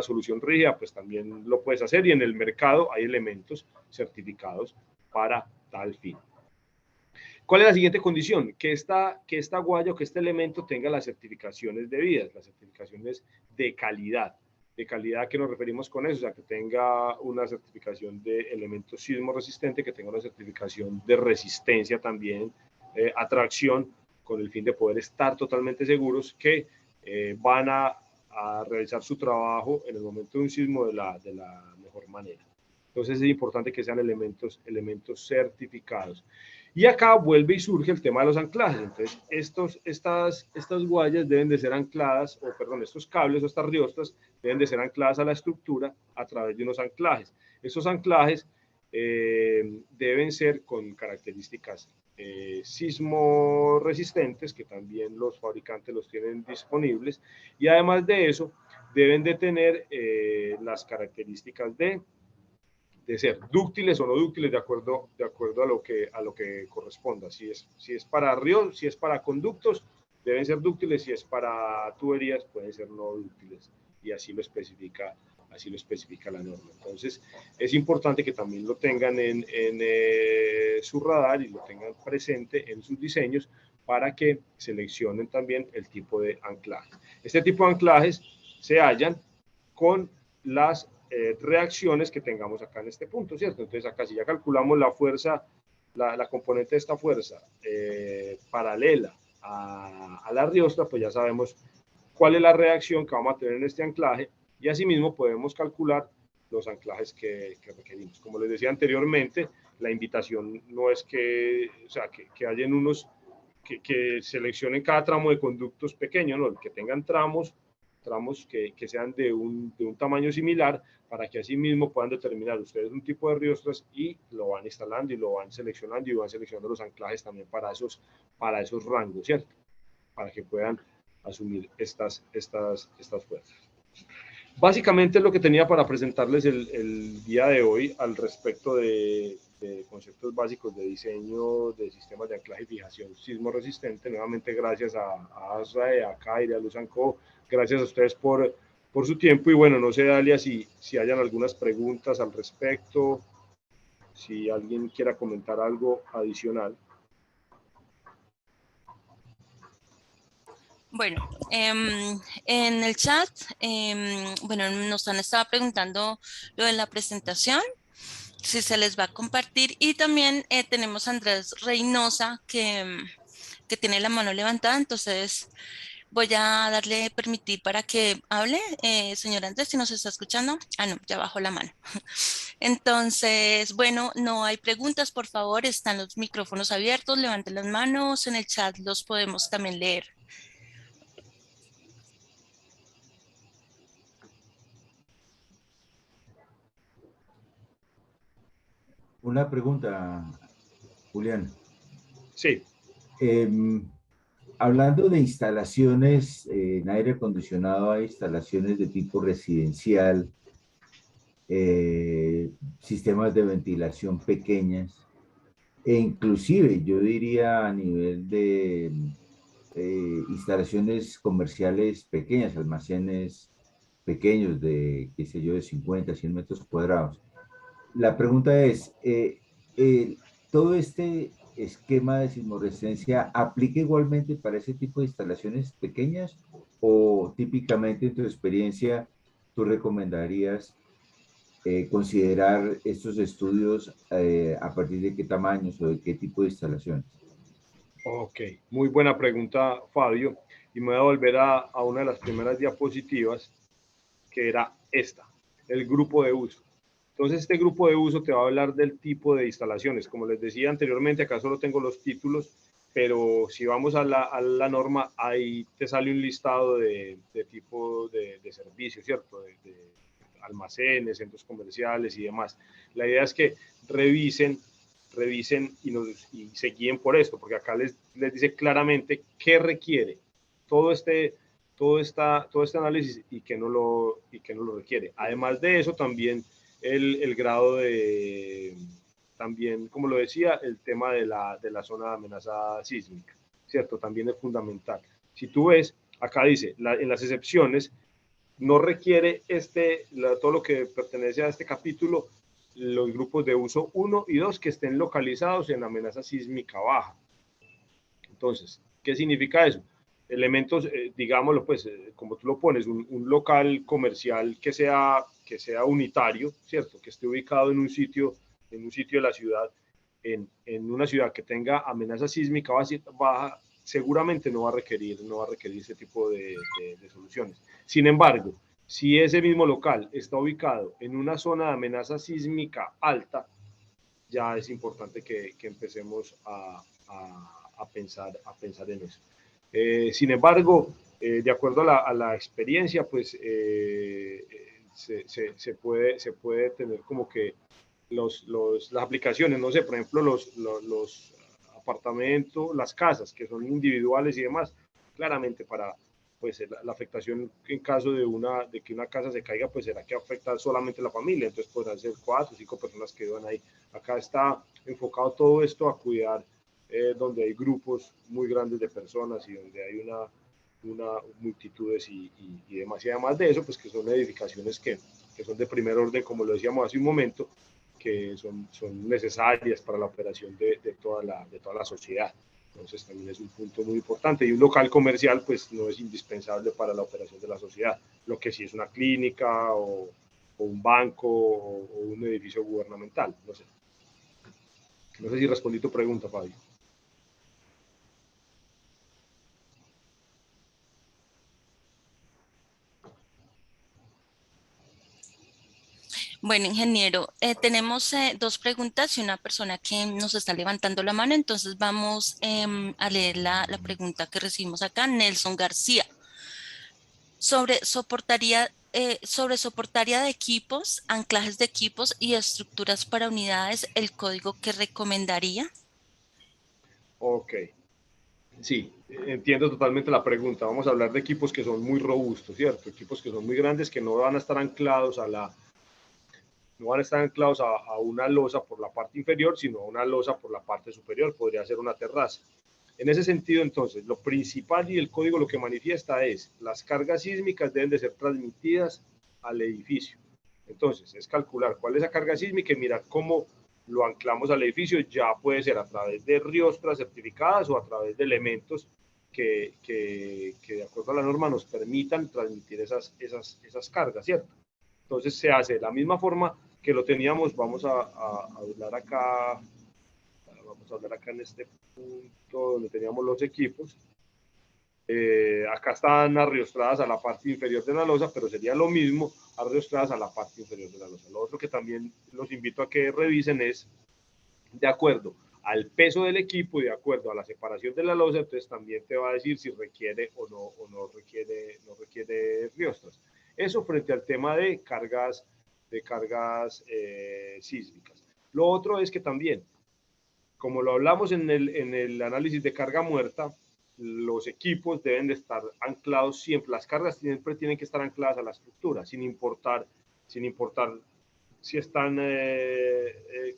solución rígida, pues también lo puedes hacer, y en el mercado hay elementos certificados para tal fin. ¿Cuál es la siguiente condición? Que esta guaya o que este elemento tenga las certificaciones debidas, las certificaciones de calidad. ¿De calidad a qué nos referimos con eso? O sea, que tenga una certificación de elemento sismo resistente, que tenga una certificación de resistencia también a tracción, con el fin de poder estar totalmente seguros que van a realizar su trabajo en el momento de un sismo de la mejor manera. Entonces es importante que sean elementos certificados. Y acá vuelve y surge el tema de los anclajes. Entonces estas guayas deben de ser ancladas, estos cables o estas riostras deben de ser ancladas a la estructura a través de unos anclajes. Estos anclajes deben ser con características sismo resistentes, que también los fabricantes los tienen disponibles, y además de eso deben de tener las características de ser dúctiles o no dúctiles de acuerdo a lo que corresponda. Si es para conductos, deben ser dúctiles, si es para tuberías pueden ser no dúctiles, y así lo especifica la norma. Entonces es importante que también lo tengan en su radar y lo tengan presente en sus diseños para que seleccionen también el tipo de anclaje. Este tipo de anclajes se hallan con las reacciones que tengamos acá en este punto, ¿cierto? Entonces acá si ya calculamos la fuerza, la componente de esta fuerza paralela a la riostra, pues ya sabemos cuál es la reacción que vamos a tener en este anclaje, y asimismo podemos calcular los anclajes que requerimos. Como les decía anteriormente, la invitación no es que, o sea, que hayan unos que seleccionen cada tramo de conductos pequeños, ¿no? Que tengan tramos que sean de un tamaño similar, para que así mismo puedan determinar ustedes un tipo de riostras y lo van instalando y lo van seleccionando, y van seleccionando los anclajes también para esos rangos, ¿cierto? Para que puedan asumir estas fuerzas. Básicamente es lo que tenía para presentarles el día de hoy al respecto de conceptos básicos de diseño de sistemas de anclaje y fijación sismo resistente. Nuevamente gracias a ASRAE, a Caire, a Luzanco, gracias a ustedes por su tiempo, y bueno, no sé, Dalia, si hayan algunas preguntas al respecto, si alguien quiera comentar algo adicional. Bueno, en el chat, bueno, nos han estado preguntando lo de la presentación, si se les va a compartir, y también tenemos a Andrés Reynosa que tiene la mano levantada, entonces voy a darle permitir para que hable. Señor Andrés, si nos está escuchando. Ah, no, ya bajó la mano. Entonces, bueno, no hay preguntas, por favor, están los micrófonos abiertos, levanten las manos, en el chat los podemos también leer. Una pregunta, Julián. Sí. Hablando de instalaciones en aire acondicionado, hay instalaciones de tipo residencial, sistemas de ventilación pequeñas, e inclusive yo diría a nivel de instalaciones comerciales pequeñas, almacenes pequeños de, qué sé yo, de 50, 100 metros cuadrados. La pregunta es, ¿todo este esquema de sismoresistencia aplica igualmente para ese tipo de instalaciones pequeñas, o típicamente en tu experiencia tú recomendarías considerar estos estudios a partir de qué tamaños o de qué tipo de instalaciones? Ok, muy buena pregunta, Fabio. Y me voy a volver a una de las primeras diapositivas, que era esta, el grupo de uso. Entonces, este grupo de uso te va a hablar del tipo de instalaciones. Como les decía anteriormente, acá solo tengo los títulos, pero si vamos a la norma, ahí te sale un listado de tipo de servicios, ¿cierto? De almacenes, centros comerciales y demás. La idea es que revisen y se guíen por esto, porque acá les dice claramente qué requiere todo este análisis y que no lo requiere. Además de eso, también el grado de, también, como lo decía, el tema de la zona de amenaza sísmica, ¿cierto? También es fundamental. Si tú ves, acá dice, en las excepciones, no requiere todo lo que pertenece a este capítulo, los grupos de uso 1 y 2 que estén localizados en amenaza sísmica baja. Entonces, ¿qué significa eso? Elementos, digámoslo, pues, como tú lo pones, un local comercial que sea unitario, ¿cierto? Que esté ubicado en un sitio de la ciudad, en una ciudad que tenga amenaza sísmica baja, seguramente no va a requerir ese tipo de soluciones. Sin embargo, si ese mismo local está ubicado en una zona de amenaza sísmica alta, ya es importante que empecemos a pensar en eso. Sin embargo, de acuerdo a la experiencia, pues se puede tener como que las aplicaciones, no sé, por ejemplo, los apartamentos, las casas que son individuales y demás, claramente para pues la afectación en caso de que una casa se caiga, pues será que afecta solamente a la familia, entonces podrán ser 4 o 5 personas que vivan ahí. Acá está enfocado todo esto a cuidar donde hay grupos muy grandes de personas y donde hay una multitudes y demás. Y además de eso, pues que son edificaciones que son de primer orden, como lo decíamos hace un momento, que son necesarias para la operación de toda la sociedad. Entonces también es un punto muy importante. Y un local comercial pues no es indispensable para la operación de la sociedad. Lo que sí es una clínica o un banco o un edificio gubernamental. No sé si respondí tu pregunta, Fabio. Bueno, ingeniero, tenemos dos preguntas y una persona que nos está levantando la mano, entonces vamos a leer la pregunta que recibimos acá. Nelson García, sobre soportaría de equipos, anclajes de equipos y estructuras para unidades, el código que recomendaría. Ok, sí, entiendo totalmente la pregunta. Vamos a hablar de equipos que son muy robustos, ¿cierto? Equipos que son muy grandes, que no van a estar anclados a una losa por la parte inferior, sino a una losa por la parte superior. Podría ser una terraza. En ese sentido, entonces, lo principal y el código lo que manifiesta es las cargas sísmicas deben de ser transmitidas al edificio. Entonces, es calcular cuál es la carga sísmica y mirar cómo lo anclamos al edificio. Ya puede ser a través de riostras certificadas o a través de elementos que de acuerdo a la norma nos permitan transmitir esas cargas, ¿cierto? Entonces se hace de la misma forma que lo teníamos. Vamos a hablar acá en este punto donde teníamos los equipos. Acá están arriostradas a la parte inferior de la losa, pero sería lo mismo arriostradas a la parte inferior de la losa. Lo otro que también los invito a que revisen es, de acuerdo al peso del equipo y de acuerdo a la separación de la losa, entonces también te va a decir si requiere o no requiere riostras. Eso frente al tema de cargas sísmicas. Lo otro es que también, como lo hablamos en el análisis de carga muerta, los equipos deben de estar anclados siempre, las cargas siempre tienen que estar ancladas a la estructura, sin importar si están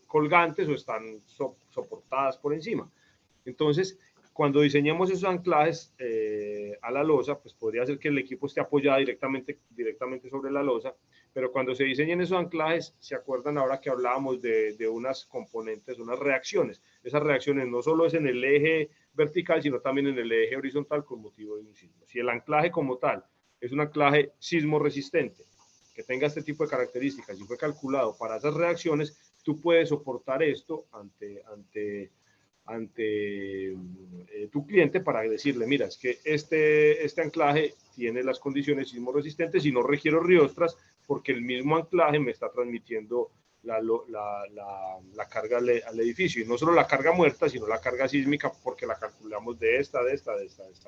colgantes o están soportadas por encima. Entonces, cuando diseñamos esos anclajes a la losa, pues podría ser que el equipo esté apoyado directamente sobre la losa, pero cuando se diseñen esos anclajes, se acuerdan ahora que hablábamos de unas componentes, unas reacciones. Esas reacciones no solo es en el eje vertical, sino también en el eje horizontal con motivo de un sismo. Si el anclaje como tal es un anclaje sismo resistente, que tenga este tipo de características y fue calculado para esas reacciones, tú puedes soportar esto ante tu cliente para decirle, mira, es que este anclaje tiene las condiciones sismo resistentes y no requiero riostras porque el mismo anclaje me está transmitiendo la carga al edificio, y no solo la carga muerta, sino la carga sísmica, porque la calculamos de esta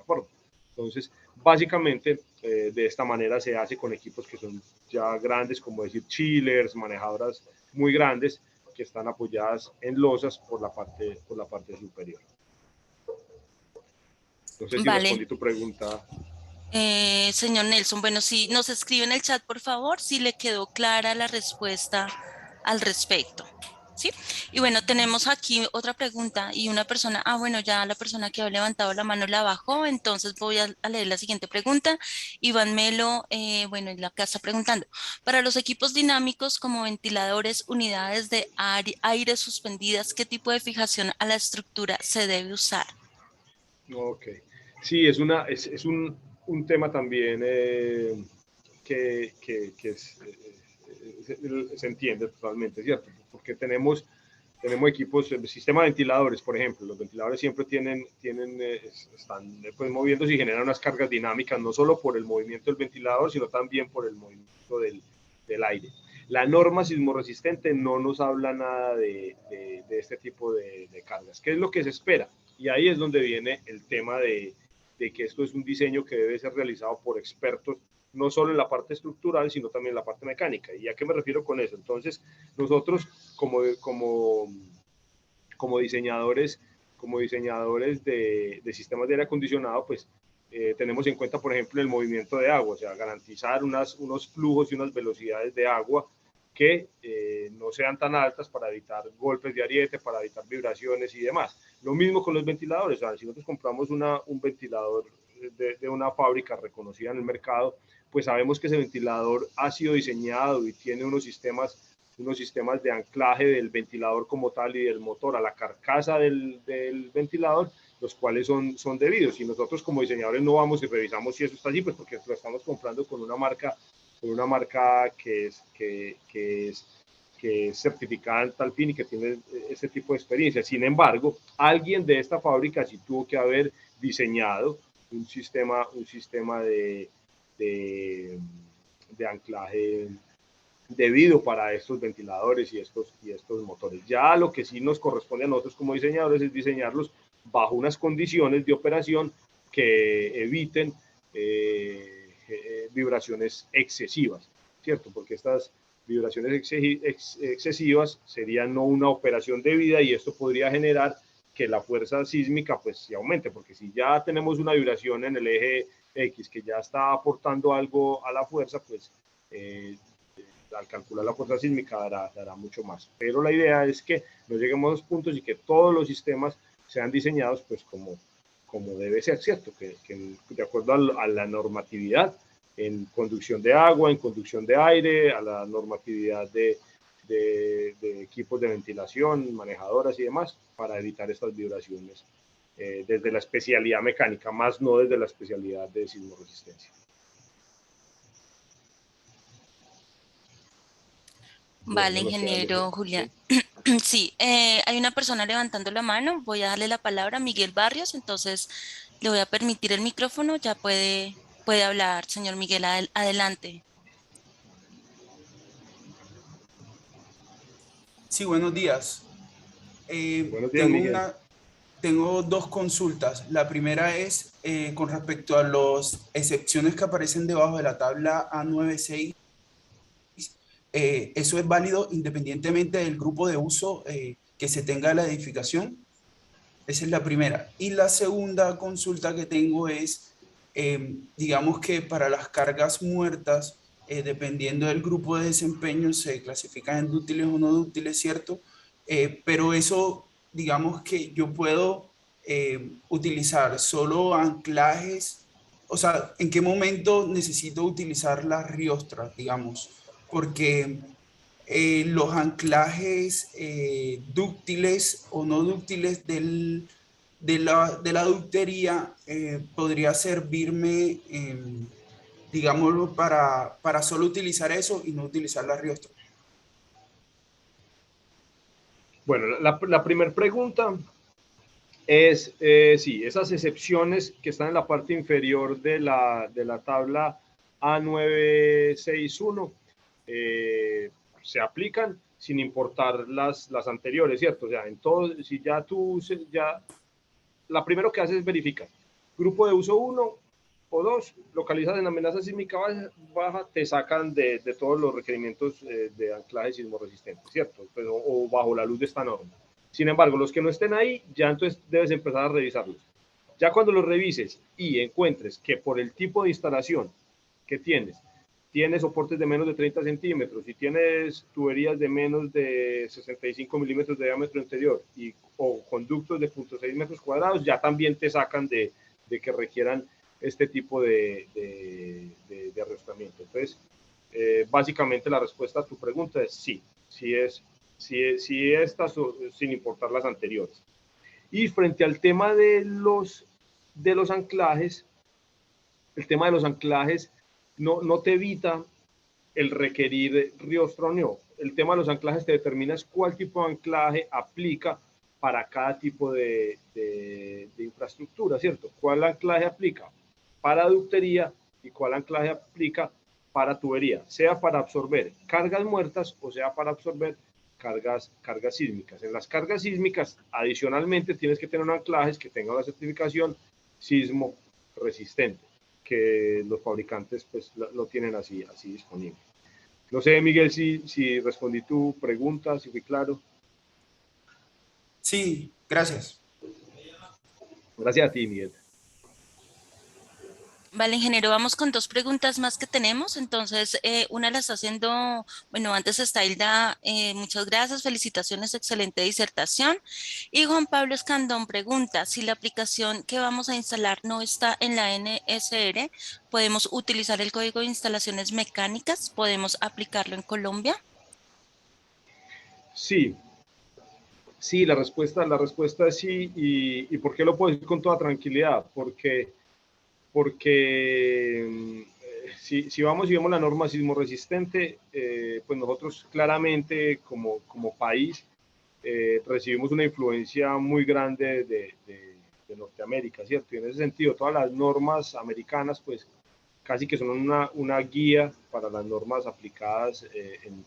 forma. Entonces, básicamente, de esta manera se hace con equipos que son ya grandes, como decir chillers, manejadoras muy grandes, que están apoyadas en losas por la parte superior. No sé si respondí tu pregunta. Señor Nelson, bueno, si nos escribe en el chat, por favor, si le quedó clara la respuesta al respecto. ¿Sí? Y bueno, tenemos aquí otra pregunta y una persona, bueno, ya la persona que había levantado la mano la bajó, entonces voy a leer la siguiente pregunta. Iván Melo, bueno, en la casa preguntando, para los equipos dinámicos como ventiladores, unidades de aire suspendidas, ¿qué tipo de fijación a la estructura se debe usar? Ok, sí, es un tema también que se entiende totalmente, ¿cierto? Porque tenemos equipos, el sistema de ventiladores, por ejemplo, los ventiladores siempre están pues, moviéndose y generan unas cargas dinámicas, no solo por el movimiento del ventilador, sino también por el movimiento del aire. La norma sismoresistente no nos habla nada de este tipo de cargas. ¿Qué es lo que se espera? Y ahí es donde viene el tema de que esto es un diseño que debe ser realizado por expertos, no solo en la parte estructural, sino también en la parte mecánica. ¿Y a qué me refiero con eso? Entonces, nosotros como diseñadores de sistemas de aire acondicionado, pues tenemos en cuenta, por ejemplo, el movimiento de agua, o sea, garantizar unos flujos y unas velocidades de agua que no sean tan altas para evitar golpes de ariete, para evitar vibraciones y demás. Lo mismo con los ventiladores. O sea, si nosotros compramos un ventilador de una fábrica reconocida en el mercado, pues sabemos que ese ventilador ha sido diseñado y tiene unos sistemas de anclaje del ventilador como tal y del motor a la carcasa del ventilador, los cuales son debidos. Y nosotros como diseñadores no vamos y revisamos si eso está así, pues porque lo estamos comprando con una marca que es certificada en tal fin y que tiene ese tipo de experiencia. Sin embargo, alguien de esta fábrica sí tuvo que haber diseñado un sistema de anclaje debido para estos ventiladores y estos motores. Ya lo que sí nos corresponde a nosotros como diseñadores es diseñarlos bajo unas condiciones de operación que eviten vibraciones excesivas, ¿cierto? Porque estas vibraciones excesivas serían no una operación debida y esto podría generar que la fuerza sísmica pues se aumente, porque si ya tenemos una vibración en el eje X que ya está aportando algo a la fuerza, pues al calcular la fuerza sísmica dará mucho más. Pero la idea es que no lleguemos a esos puntos y que todos los sistemas sean diseñados pues como debe ser, ¿cierto? Que de acuerdo a la normatividad en conducción de agua, en conducción de aire, a la normatividad de equipos de ventilación, manejadoras y demás, para evitar estas vibraciones desde la especialidad mecánica, más no desde la especialidad de sismoresistencia. Vale, Bueno, no sé, ingeniero Julián. Sí, hay una persona levantando la mano. Voy a darle la palabra a Miguel Barrios, entonces le voy a permitir el micrófono. Ya puede hablar, señor Miguel, adelante. Sí, buenos días. Buenos días, Miguel. Tengo dos consultas. La primera es con respecto a las excepciones que aparecen debajo de la tabla A96. ¿Eso es válido independientemente del grupo de uso que se tenga de la edificación? Esa es la primera. Y la segunda consulta que tengo es, digamos que para las cargas muertas, dependiendo del grupo de desempeño, se clasifican en dúctiles o no dúctiles, ¿cierto? Pero eso, digamos que yo puedo utilizar solo anclajes, o sea, ¿en qué momento necesito utilizar las riostras, digamos? Porque los anclajes dúctiles o no dúctiles de la ductería podría servirme, digámoslo, para solo utilizar eso y no utilizar la riostra. Bueno, la primera pregunta es, sí, esas excepciones que están en la parte inferior de la tabla A961 se aplican sin importar las anteriores, ¿cierto? O sea, en todo, si ya la primero que haces es verificar. Grupo de uso 1 o 2, localizas en amenaza sísmica baja, te sacan de todos los requerimientos de anclaje sismoresistente, ¿cierto? Pues, o bajo la luz de esta norma. Sin embargo, los que no estén ahí, ya entonces debes empezar a revisarlos. Ya cuando los revises y encuentres que por el tipo de instalación que tienes soportes de menos de 30 centímetros y tienes tuberías de menos de 65 milímetros de diámetro interior o conductos de 0.6 metros cuadrados, ya también te sacan de que requieran este tipo de arrestamiento. Entonces, básicamente la respuesta a tu pregunta es sí, sí estas, sin importar las anteriores. Y frente al tema de los anclajes, el tema de los anclajes no te evita el requerir riostra o no. El tema de los anclajes te determinas cuál tipo de anclaje aplica para cada tipo de infraestructura, ¿cierto? ¿Cuál anclaje aplica para ductería y cuál anclaje aplica para tubería? Sea para absorber cargas muertas o sea para absorber cargas sísmicas. En las cargas sísmicas, adicionalmente, tienes que tener un anclaje que tenga una certificación sismo resistente, que los fabricantes pues lo tienen así disponible. No sé, Miguel, si respondí tu pregunta, si fui claro. Sí, gracias. Gracias a ti, Miguel. Vale, ingeniero, vamos con dos preguntas más que tenemos. Entonces, una la está haciendo, bueno, antes está Hilda, muchas gracias, felicitaciones, excelente disertación. Y Juan Pablo Escandón pregunta, si la aplicación que vamos a instalar no está en la NSR, ¿podemos utilizar el código de instalaciones mecánicas? ¿Podemos aplicarlo en Colombia? Sí, sí, la respuesta es sí. ¿Y por qué lo puedo decir con toda tranquilidad? Porque si vamos y vemos la norma sismo resistente, pues nosotros claramente como país recibimos una influencia muy grande de Norteamérica, ¿cierto? Y en ese sentido, todas las normas americanas, pues casi que son una guía para las normas aplicadas en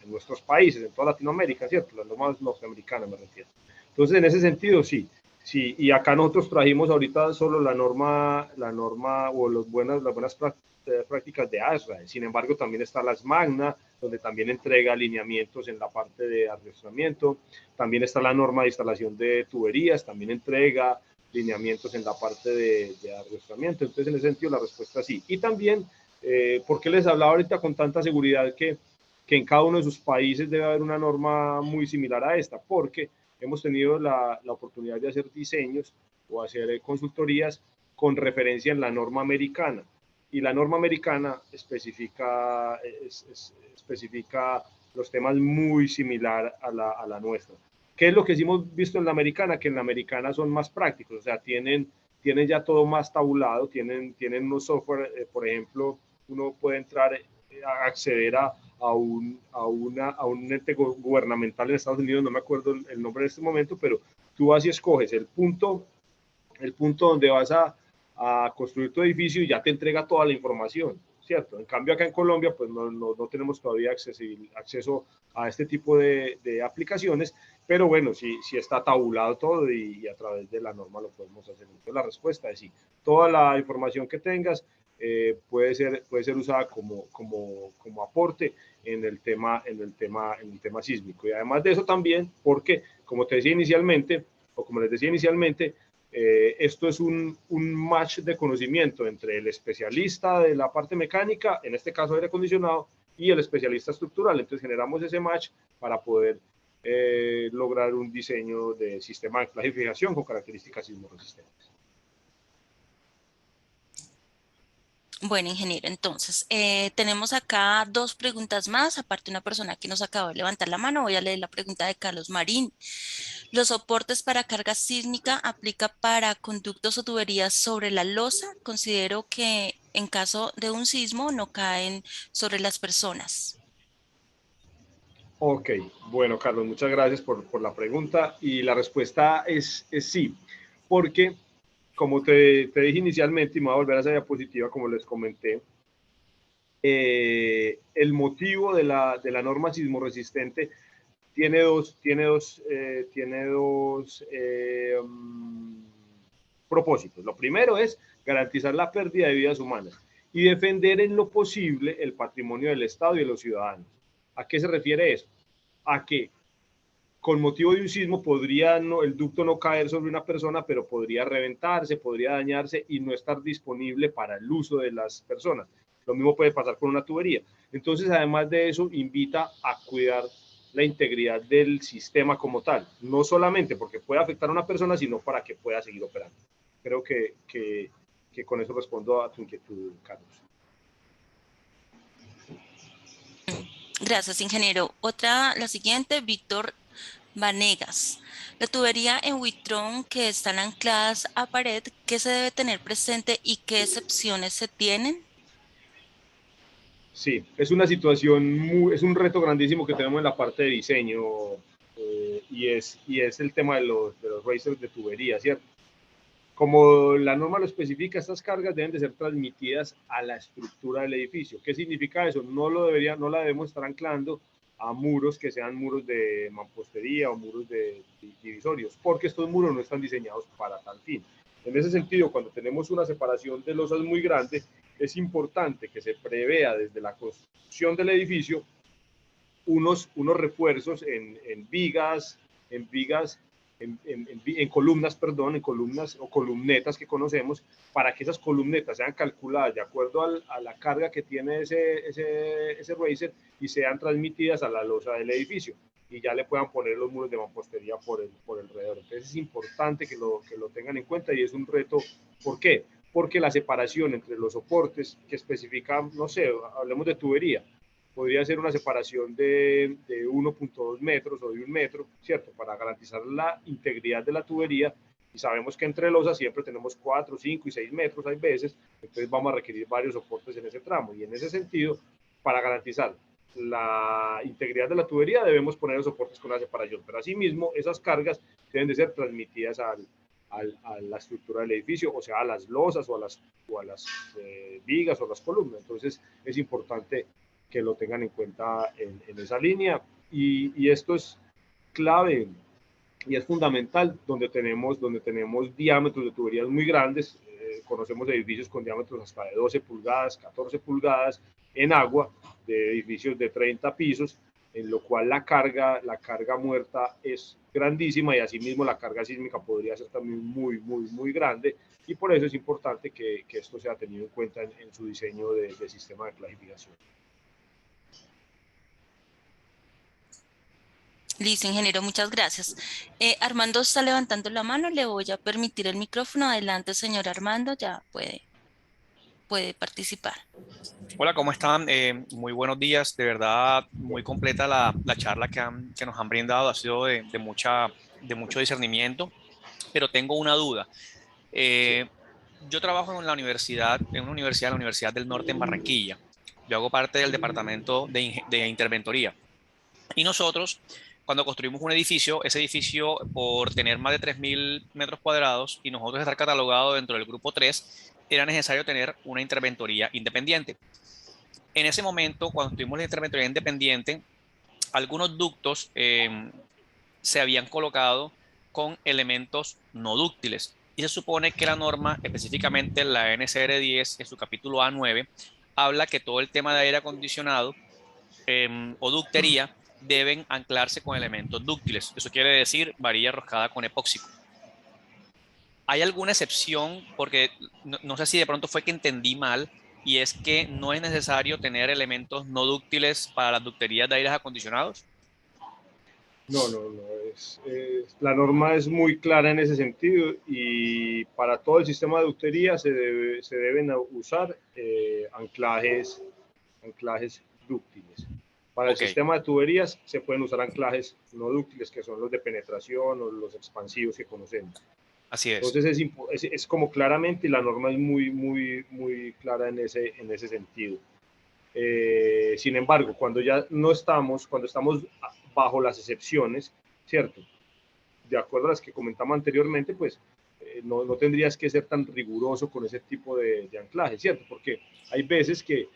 nuestros países, en toda Latinoamérica, ¿cierto? Las normas norteamericanas me refiero. Entonces, en ese sentido, sí. Sí, y acá nosotros trajimos ahorita solo la norma o las buenas prácticas de ASRA. Sin embargo, también está la SMAGNA, donde también entrega alineamientos en la parte de arrestamiento. También está la norma de instalación de tuberías, también entrega lineamientos en la parte de arrestamiento. Entonces, en ese sentido, la respuesta es sí. Y también, ¿por qué les hablaba ahorita con tanta seguridad que en cada uno de sus países debe haber una norma muy similar a esta? Porque hemos tenido la oportunidad de hacer diseños o hacer consultorías con referencia en la norma americana. Y la norma americana especifica los temas muy similar a la nuestra. ¿Qué es lo que sí hemos visto en la americana? Que en la americana son más prácticos, o sea, tienen ya todo más tabulado, tienen unos software, por ejemplo, uno puede entrar, acceder a un ente gubernamental en Estados Unidos, no me acuerdo el nombre en este momento, pero tú vas y escoges el punto donde vas a construir tu edificio y ya te entrega toda la información, ¿cierto? En cambio acá en Colombia pues no tenemos todavía acceso a este tipo de aplicaciones, pero bueno, sí está tabulado todo y a través de la norma lo podemos hacer. Entonces la respuesta es sí. Toda la información que tengas puede ser usada como aporte en el tema sísmico. Y además de eso también, porque como te decía inicialmente, o como les decía inicialmente, esto es un match de conocimiento entre el especialista de la parte mecánica, en este caso aire acondicionado, y el especialista estructural. Entonces generamos ese match para poder lograr un diseño de sistema de clasificación con características sismorresistentes. Bueno, ingeniero, entonces tenemos acá dos preguntas más, aparte una persona que nos acaba de levantar la mano. Voy a leer la pregunta de Carlos Marín. ¿Los soportes para carga sísmica aplica para conductos o tuberías sobre la losa? Considero que en caso de un sismo no caen sobre las personas. Ok, bueno, Carlos, muchas gracias por la pregunta y la respuesta es sí, porque como te dije inicialmente, y me voy a volver a esa diapositiva como les comenté, el motivo de la norma sismorresistente tiene dos propósitos. Lo primero es garantizar la pérdida de vidas humanas y defender en lo posible el patrimonio del Estado y de los ciudadanos. ¿A qué se refiere eso? A que con motivo de un sismo podría el ducto no caer sobre una persona, pero podría reventarse, podría dañarse y no estar disponible para el uso de las personas. Lo mismo puede pasar con una tubería. Entonces, además de eso, invita a cuidar la integridad del sistema como tal, no solamente porque puede afectar a una persona, sino para que pueda seguir operando. Creo que con eso respondo a tu inquietud, Carlos. Gracias, ingeniero. La siguiente, Víctor Vanegas. La tubería en Huitrón que están ancladas a pared, ¿qué se debe tener presente y qué excepciones se tienen? Sí, es una situación, es un reto grandísimo que tenemos en la parte de diseño y es el tema de los racers de tubería, ¿cierto? Como la norma lo especifica, estas cargas deben de ser transmitidas a la estructura del edificio. ¿Qué significa eso? No la debemos estar anclando a muros que sean muros de mampostería o muros de divisorios, porque estos muros no están diseñados para tal fin. En ese sentido, cuando tenemos una separación de losas muy grande, es importante que se prevea desde la construcción del edificio unos refuerzos en vigas en columnas, perdón, en columnas o columnetas que conocemos, para que esas columnetas sean calculadas de acuerdo a la carga que tiene ese racer y sean transmitidas a la losa del edificio y ya le puedan poner los muros de mampostería por el alrededor. Entonces es importante que lo tengan en cuenta y es un reto. ¿Por qué? Porque la separación entre los soportes que especifican, no sé, hablemos de tubería, podría ser una separación de 1.2 metros o de 1 metro, ¿cierto? Para garantizar la integridad de la tubería. Y sabemos que entre losas siempre tenemos 4, 5 y 6 metros, hay veces, entonces vamos a requerir varios soportes en ese tramo. Y en ese sentido, para garantizar la integridad de la tubería, debemos poner los soportes con la separación. Pero asimismo, esas cargas deben de ser transmitidas a la estructura del edificio, o sea, a las losas o a las vigas o a las columnas. Entonces, es importante que lo tengan en cuenta en esa línea. Y esto es clave y es fundamental donde tenemos diámetros de tuberías muy grandes. Conocemos edificios con diámetros hasta de 12 pulgadas, 14 pulgadas en agua, de edificios de 30 pisos, en lo cual la carga muerta es grandísima y asimismo la carga sísmica podría ser también muy, muy, muy grande, y por eso es importante que esto sea tenido en cuenta en su diseño de sistema de clasificación. Listo, ingeniero, muchas gracias. Armando está levantando la mano, le voy a permitir el micrófono. Adelante, señor Armando, ya puede participar. Hola, ¿cómo están? Muy buenos días. De verdad, muy completa la charla que nos han brindado. Ha sido de mucho discernimiento, pero tengo una duda. Yo trabajo en la universidad del Norte en Barranquilla. Yo hago parte del departamento de interventoría. Y nosotros, cuando construimos un edificio, ese edificio, por tener más de 3.000 metros cuadrados y nosotros estar catalogado dentro del grupo 3, era necesario tener una interventoría independiente. En ese momento, cuando tuvimos la interventoría independiente, algunos ductos se habían colocado con elementos no dúctiles. Y se supone que la norma, específicamente la NCR 10, en su capítulo A9, habla que todo el tema de aire acondicionado o ductería deben anclarse con elementos dúctiles. Eso quiere decir varilla roscada con epóxico. ¿Hay alguna excepción? Porque no sé si de pronto fue que entendí mal, y es que no es necesario tener elementos no dúctiles para las ducterías de aires acondicionados. No, la norma es muy clara en ese sentido, y para todo el sistema de ductería se deben usar anclajes dúctiles. Para el sistema de tuberías se pueden usar anclajes no dúctiles, que son los de penetración o los expansivos que conocemos. Así es. Entonces es como claramente, y la norma es muy, muy, muy clara en ese sentido. Sin embargo, cuando estamos bajo las excepciones, ¿cierto? De acuerdo a las que comentamos anteriormente, pues no tendrías que ser tan riguroso con ese tipo de anclaje, ¿cierto? Porque hay veces que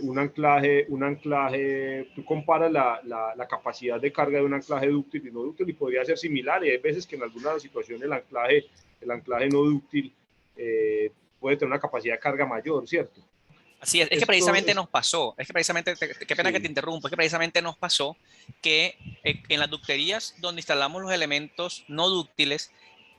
un anclaje, tú comparas la capacidad de carga de un anclaje dúctil y no dúctil y podría ser similar, y hay veces que en alguna situación el anclaje no dúctil puede tener una capacidad de carga mayor, ¿cierto? Así es que precisamente nos pasó, qué pena que te interrumpa, es que precisamente nos pasó que en las ducterías donde instalamos los elementos no dúctiles,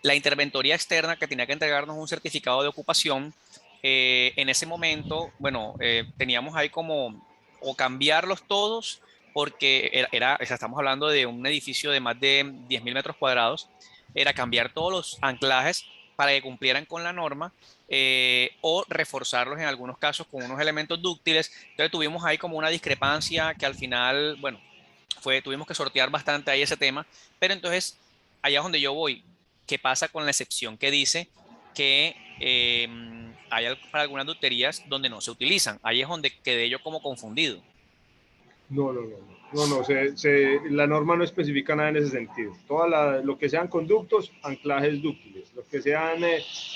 la interventoría externa que tenía que entregarnos un certificado de ocupación, en ese momento, bueno, teníamos ahí como o cambiarlos todos, porque estamos hablando de un edificio de más de 10.000 metros cuadrados, era cambiar todos los anclajes para que cumplieran con la norma, o reforzarlos en algunos casos con unos elementos dúctiles. Entonces tuvimos ahí como una discrepancia que al final, bueno, tuvimos que sortear bastante ahí ese tema, pero entonces allá es donde yo voy. ¿Qué pasa con la excepción que dice que hay para algunas ducterías donde no se utilizan? Ahí es donde quedé yo como confundido. No, la norma no especifica nada en ese sentido. Lo que sean conductos, anclajes dúctiles. Lo que sean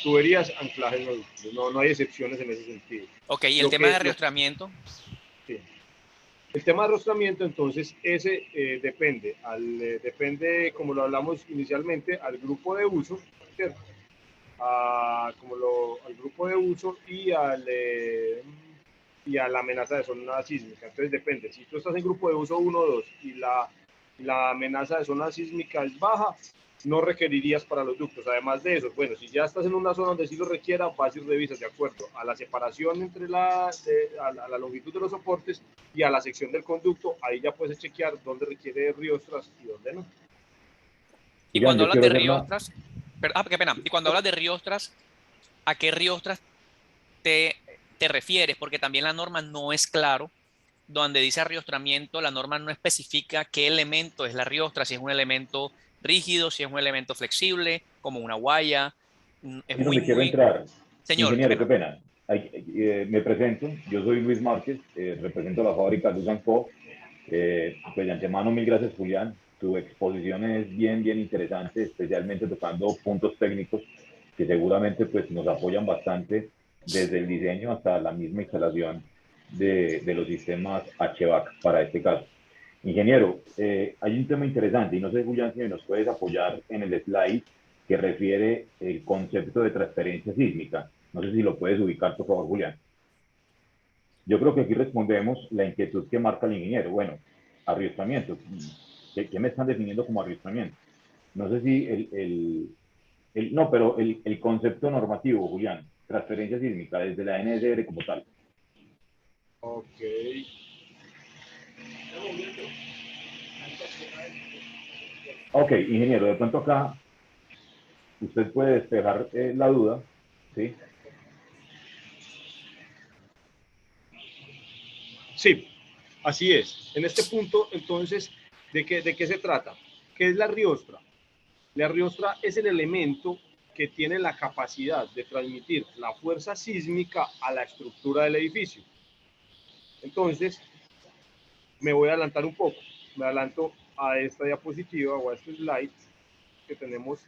tuberías, anclajes no dúctiles. No hay excepciones en ese sentido. Ok, ¿y el tema de arrastramiento? Sí. El tema de arrastramiento, entonces, ese depende, como lo hablamos inicialmente, al grupo de uso, ¿cierto? Al grupo de uso y a la amenaza de zona sísmica. Entonces depende, si tú estás en grupo de uso 1 o 2 y la amenaza de zona sísmica es baja, no requerirías para los ductos. Además de eso, bueno, si ya estás en una zona donde sí lo requiera, vas y revisas de acuerdo a la separación entre a la longitud de los soportes y a la sección del conducto. Ahí ya puedes chequear dónde requiere riostras y dónde no. Y Julián, cuando yo hablas quiero de hacer riostras, qué pena. Y cuando hablas de riostras, ¿a qué riostras te refieres? Porque también la norma no es claro. Donde dice arriostramiento, la norma no especifica qué elemento es la riostra, si es un elemento rígido, si es un elemento flexible, como una guaya. Es es donde quiero muy... entrar. Señor, qué Ingeniero, qué pena. pena. Me presento, yo soy Luis Márquez, represento la fábrica Luz Co. Pues de antemano, mil gracias, Julián. Tu exposición es bien, bien interesante, especialmente tocando puntos técnicos que seguramente pues, nos apoyan bastante desde el diseño hasta la misma instalación de los sistemas HVAC para este caso. Ingeniero, hay un tema interesante y no sé, Julián, si nos puedes apoyar en el slide que refiere el concepto de transferencia sísmica. No sé si lo puedes ubicar, por favor, Julián. Yo creo que aquí respondemos la inquietud que marca el ingeniero. Bueno, arriesgamiento. ¿Qué me están definiendo como arriesgamiento? No sé si no, pero el concepto normativo, Julián, transferencia sísmica desde la NSR como tal. Ok. Ok, ingeniero, de pronto acá usted puede despejar la duda, ¿sí? Sí, así es. En este punto, entonces, ¿de qué se trata? ¿Qué es la riostra? La riostra es el elemento que tiene la capacidad de transmitir la fuerza sísmica a la estructura del edificio. Entonces, me voy a adelantar un poco. Me adelanto a esta diapositiva o a este slide que tenemos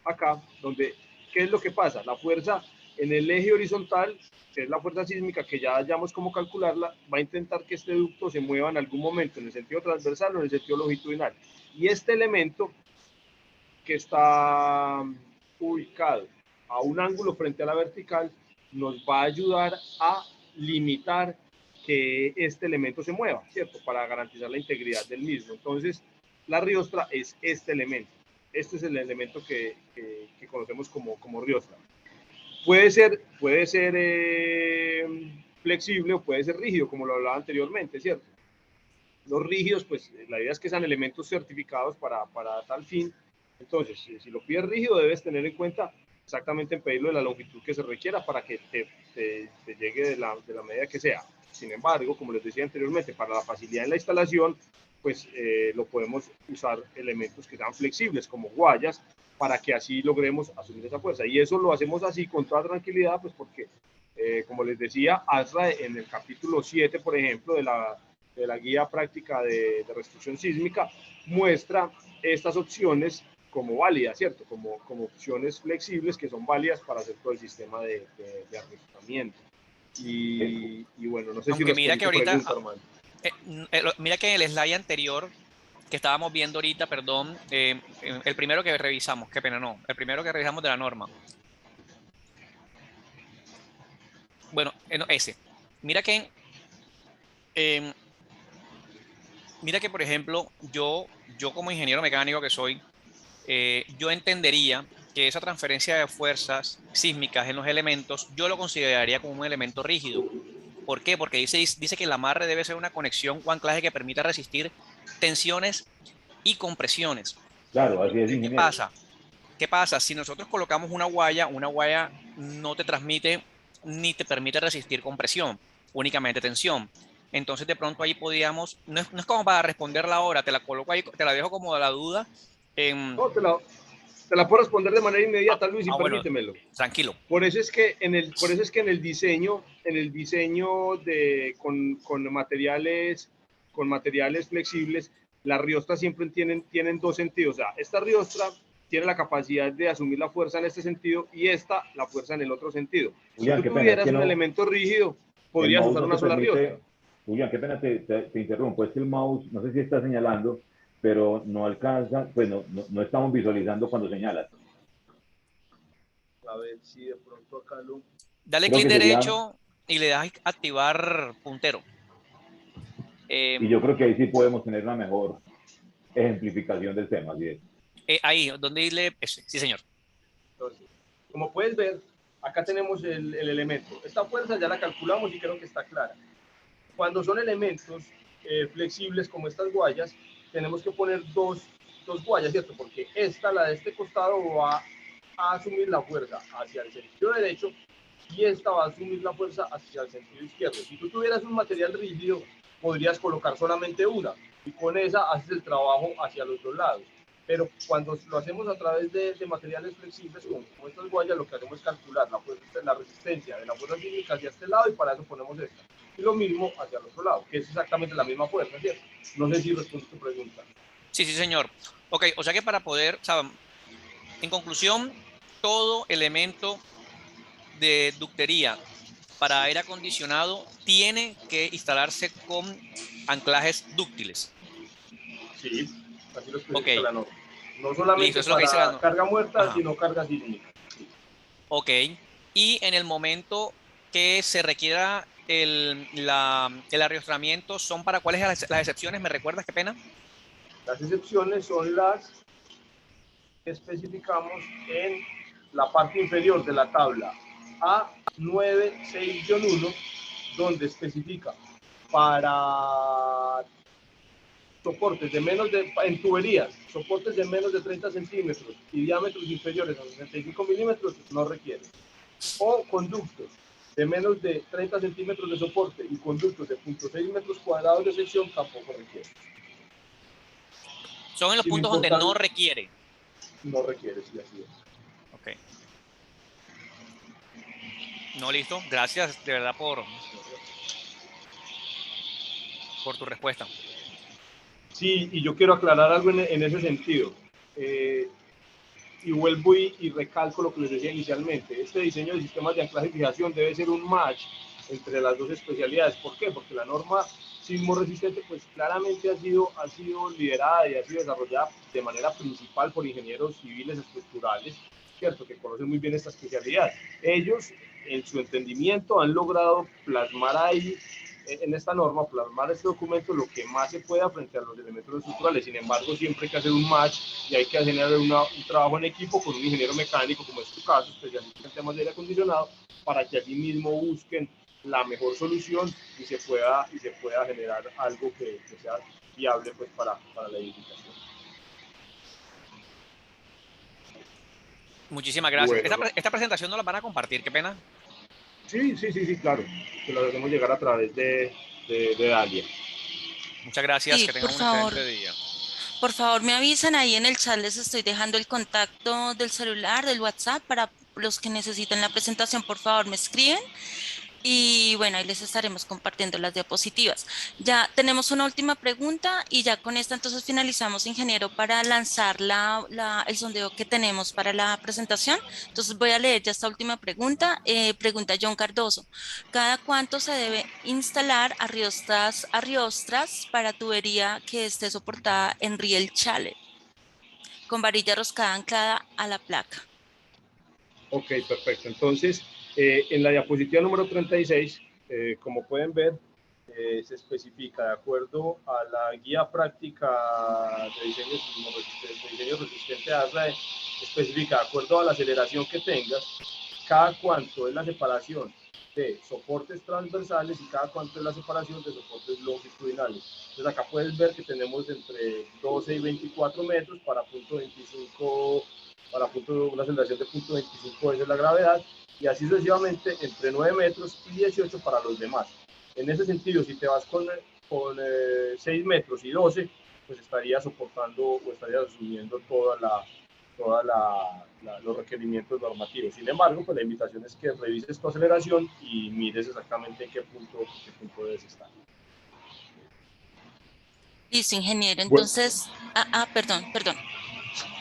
acá, donde, ¿qué es lo que pasa? La fuerza en el eje horizontal, que es la fuerza sísmica, que ya hallamos cómo calcularla, va a intentar que este ducto se mueva en algún momento en el sentido transversal o en el sentido longitudinal. Y este elemento que está ubicado a un ángulo frente a la vertical nos va a ayudar a limitar que este elemento se mueva, ¿cierto? Para garantizar la integridad del mismo. Entonces, la riostra es este elemento. Este es el elemento que conocemos como riostra. Puede ser flexible o puede ser rígido, como lo hablaba anteriormente, ¿cierto? Los rígidos, pues la idea es que sean elementos certificados para tal fin. Entonces, si lo pides rígido, debes tener en cuenta exactamente en pedirlo de la longitud que se requiera para que te llegue de la medida que sea. Sin embargo, como les decía anteriormente, para la facilidad en la instalación, pues lo podemos usar elementos que sean flexibles, como guayas, para que así logremos asumir esa fuerza. Y eso lo hacemos así con toda tranquilidad, pues porque, como les decía, ASRA en el capítulo 7, por ejemplo, de la guía práctica de restricción sísmica, muestra estas opciones como válidas, ¿cierto? Como opciones flexibles que son válidas para hacer todo el sistema de arrestamiento. Y bueno, no sé si Aunque mira respondí que tu ahorita, pregunta, hermano. mira que en el slide anterior que estábamos viendo ahorita, perdón, el primero que revisamos, qué pena, no, el primero que revisamos de la norma. Bueno, no, ese. Mira que, eh, mira que, por ejemplo, yo como ingeniero mecánico que soy, yo entendería que esa transferencia de fuerzas sísmicas en los elementos, yo lo consideraría como un elemento rígido. ¿Por qué? Porque dice que el amarre debe ser una conexión o anclaje que permita resistir tensiones y compresiones. Claro, así es, ¿Qué ingeniero. pasa? ¿Qué pasa? Si nosotros colocamos una guaya no te transmite ni te permite resistir compresión, únicamente tensión. Entonces, de pronto ahí podríamos, no es como para responderla ahora, te la coloco ahí, te la dejo como a la duda. No, te la puedo responder de manera inmediata, Luis, y Bueno, permítemelo. tranquilo. Por eso es que en el diseño con materiales flexibles, las riostras siempre tienen dos sentidos. O sea, esta riostra tiene la capacidad de asumir la fuerza en este sentido y esta la fuerza en el otro sentido. Si Julián, tú qué pena, es tuvieras que un no, elemento rígido, el podrías mouse usar no una te sola riostra. permite, Julián, qué pena te interrumpo, es que el mouse, no sé si está señalando, pero no alcanza, pues no estamos visualizando cuando señalas. A ver si de pronto acá lo... Dale Creo clic que sería, derecho y le das activar puntero. y yo creo que ahí sí podemos tener una mejor ejemplificación del tema. Así es. Ahí, donde dile ese. Sí, señor. Entonces, como puedes ver, acá tenemos el elemento. Esta fuerza ya la calculamos y creo que está clara. Cuando son elementos flexibles como estas guayas, tenemos que poner dos guayas, ¿cierto? Porque la de este costado va a asumir la fuerza hacia el sentido derecho y esta va a asumir la fuerza hacia el sentido izquierdo. Si tú tuvieras un material rígido, podrías colocar solamente una y con esa haces el trabajo hacia los dos lados. Pero cuando lo hacemos a través de materiales flexibles como estas guayas, lo que hacemos es calcular la resistencia de la fuerza sísmica hacia este lado y para eso ponemos esta. Y lo mismo hacia el otro lado, que es exactamente la misma fuerza, ¿cierto? No sé si respondo tu pregunta. Sí, sí, señor. Ok, o sea que para poder, ¿saben? En conclusión, todo elemento de ductería para aire acondicionado tiene que instalarse con anclajes dúctiles. Sí, así lo especifica Ok. la norma. No solamente Listo, eso es lo que dice la para norma. carga muerta, Ajá. sino carga sísmica. Ok. Y en el momento que se requiera el arriostramiento, ¿son para cuáles las excepciones? ¿Me recuerdas? Qué pena. Las excepciones son las que especificamos en la parte inferior de la tabla A96-1, donde especifica para soportes de menos de, en tuberías, soportes de menos de 30 centímetros y diámetros inferiores a 65 milímetros no requiere. O conductos de menos de 30 centímetros de soporte y conductos de 0.6 metros cuadrados de sección tampoco requiere. Son en los Sin puntos donde importar, no requiere. no requiere, sí, así es. Ok. No, listo. Gracias de verdad por tu respuesta. Sí, y yo quiero aclarar algo en ese sentido. Y vuelvo y recalco lo que les decía inicialmente. Este diseño de sistemas de anclaje y fijación debe ser un match entre las dos especialidades. ¿Por qué? Porque la norma sismo resistente pues claramente ha sido liderada y ha sido desarrollada de manera principal por ingenieros civiles estructurales, ¿cierto? Que conocen muy bien esta especialidad. Ellos, en su entendimiento, han logrado plasmar ahí en esta norma, plasmar este documento lo que más se pueda frente a los elementos estructurales. Sin embargo, siempre hay que hacer un match y hay que generar un trabajo en equipo con un ingeniero mecánico, como es tu caso, especialista en temas de aire acondicionado, para que allí mismo busquen la mejor solución y se pueda generar algo que sea viable pues, para la edificación. Muchísimas gracias. Bueno, Esta presentación no la van a compartir, qué pena. sí, claro. Que lo hacemos llegar a través de Dalia. Muchas gracias, Sí, que tengan un excelente día. por favor me avisan ahí en el chat, les estoy dejando el contacto del celular, del WhatsApp, para los que necesiten la presentación, por favor me escriben. Y bueno, ahí les estaremos compartiendo las diapositivas. Ya tenemos una última pregunta y ya con esta entonces finalizamos, ingeniero, para lanzar el sondeo que tenemos para la presentación. Entonces voy a leer ya esta última pregunta. Pregunta John Cardoso. ¿Cada cuánto se debe instalar arriostras para tubería que esté soportada en riel chalet con varilla roscada anclada a la placa? Ok, perfecto. Entonces, en la diapositiva número 36, como pueden ver, se especifica de acuerdo a la guía práctica de diseño resistente ASRAE, especifica de acuerdo a la aceleración que tengas, cada cuánto es la separación de soportes transversales y cada cuánto es la separación de soportes longitudinales. Entonces acá puedes ver que tenemos entre 12 y 24 metros para punto 25, una aceleración de punto 25 veces la gravedad, y así sucesivamente entre 9 metros y 18 para los demás. En ese sentido, si te vas con 6 metros y 12, pues estarías soportando o estarías asumiendo los requerimientos normativos. Sin embargo, pues la invitación es que revises tu aceleración y mires exactamente en qué punto debes estar. Listo, ingeniero. Bueno, Entonces, perdón.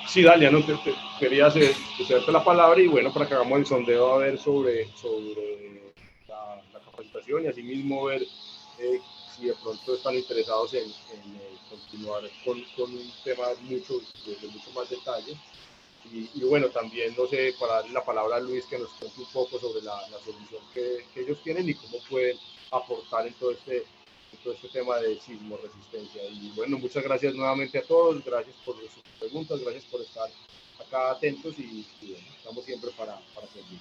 sí, Dalia, no te quería cederte la palabra y bueno, para que hagamos el sondeo a ver sobre la capacitación y asimismo ver si de pronto están interesados en continuar con un tema de mucho más detalle. Y bueno, también, no sé, para darle la palabra a Luis, que nos cuente un poco sobre la solución que ellos tienen y cómo pueden aportar en todo este todo este tema de sismo resistencia. Y bueno, muchas gracias nuevamente a todos, gracias por sus preguntas, gracias por estar acá atentos y bueno, estamos siempre para servir.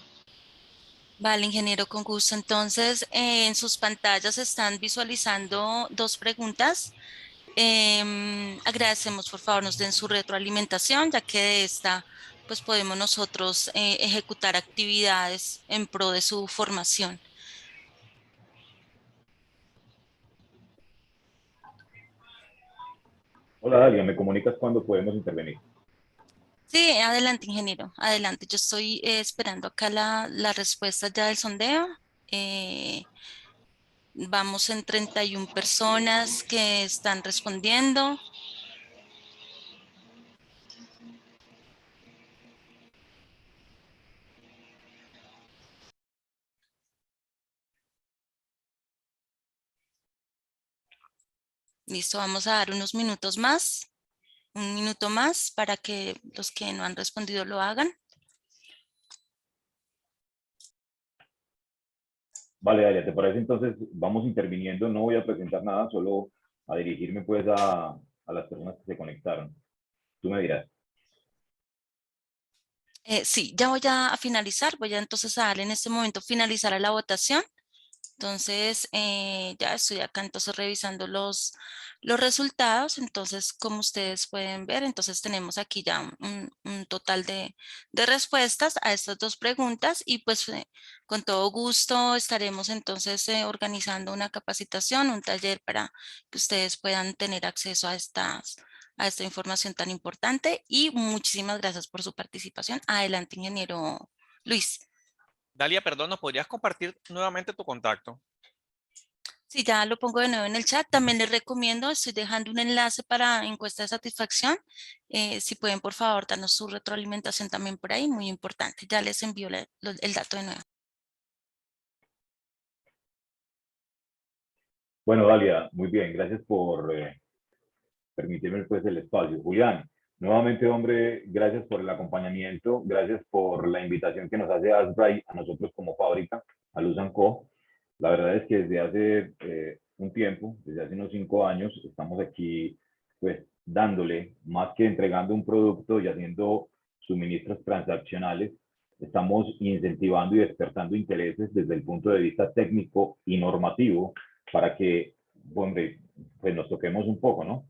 Vale, ingeniero, con gusto. Entonces, en sus pantallas están visualizando dos preguntas. Agradecemos, por favor, nos den su retroalimentación, ya que de esta, pues podemos nosotros ejecutar actividades en pro de su formación. Hola Dalia, ¿me comunicas cuándo podemos intervenir? Sí, adelante, ingeniero, adelante. Yo estoy esperando acá la respuesta ya del sondeo. Eh, Vamos en 31 personas que están respondiendo. Listo, vamos a dar unos minutos más, un minuto más para que los que no han respondido lo hagan. Vale, Dalia, ¿te parece? Entonces vamos interviniendo, no voy a presentar nada, solo a dirigirme pues a las personas que se conectaron. Tú me dirás. Sí, ya voy a finalizar, voy a entonces a darle en este momento finalizar a la votación. Entonces, ya estoy acá entonces revisando los resultados. Entonces, como ustedes pueden ver, entonces tenemos aquí ya un total de respuestas a estas dos preguntas y pues con todo gusto estaremos entonces organizando una capacitación, un taller para que ustedes puedan tener acceso a esta información tan importante y muchísimas gracias por su participación. Adelante, ingeniero Luis. Dalia, perdón, ¿nos podrías compartir nuevamente tu contacto? Sí, ya lo pongo de nuevo en el chat. También les recomiendo, estoy dejando un enlace para encuesta de satisfacción. Si pueden, por favor, darnos su retroalimentación también por ahí, muy importante. Ya les envío el dato de nuevo. Bueno, Dalia, muy bien, gracias por permitirme pues el espacio. Julián, nuevamente, hombre, gracias por el acompañamiento, gracias por la invitación que nos hace Asbray a nosotros como fábrica, a Luz & Co. La verdad es que desde hace un tiempo, desde hace unos 5 años, estamos aquí pues dándole, más que entregando un producto y haciendo suministros transaccionales, estamos incentivando y despertando intereses desde el punto de vista técnico y normativo para que, hombre, pues nos toquemos un poco, ¿no?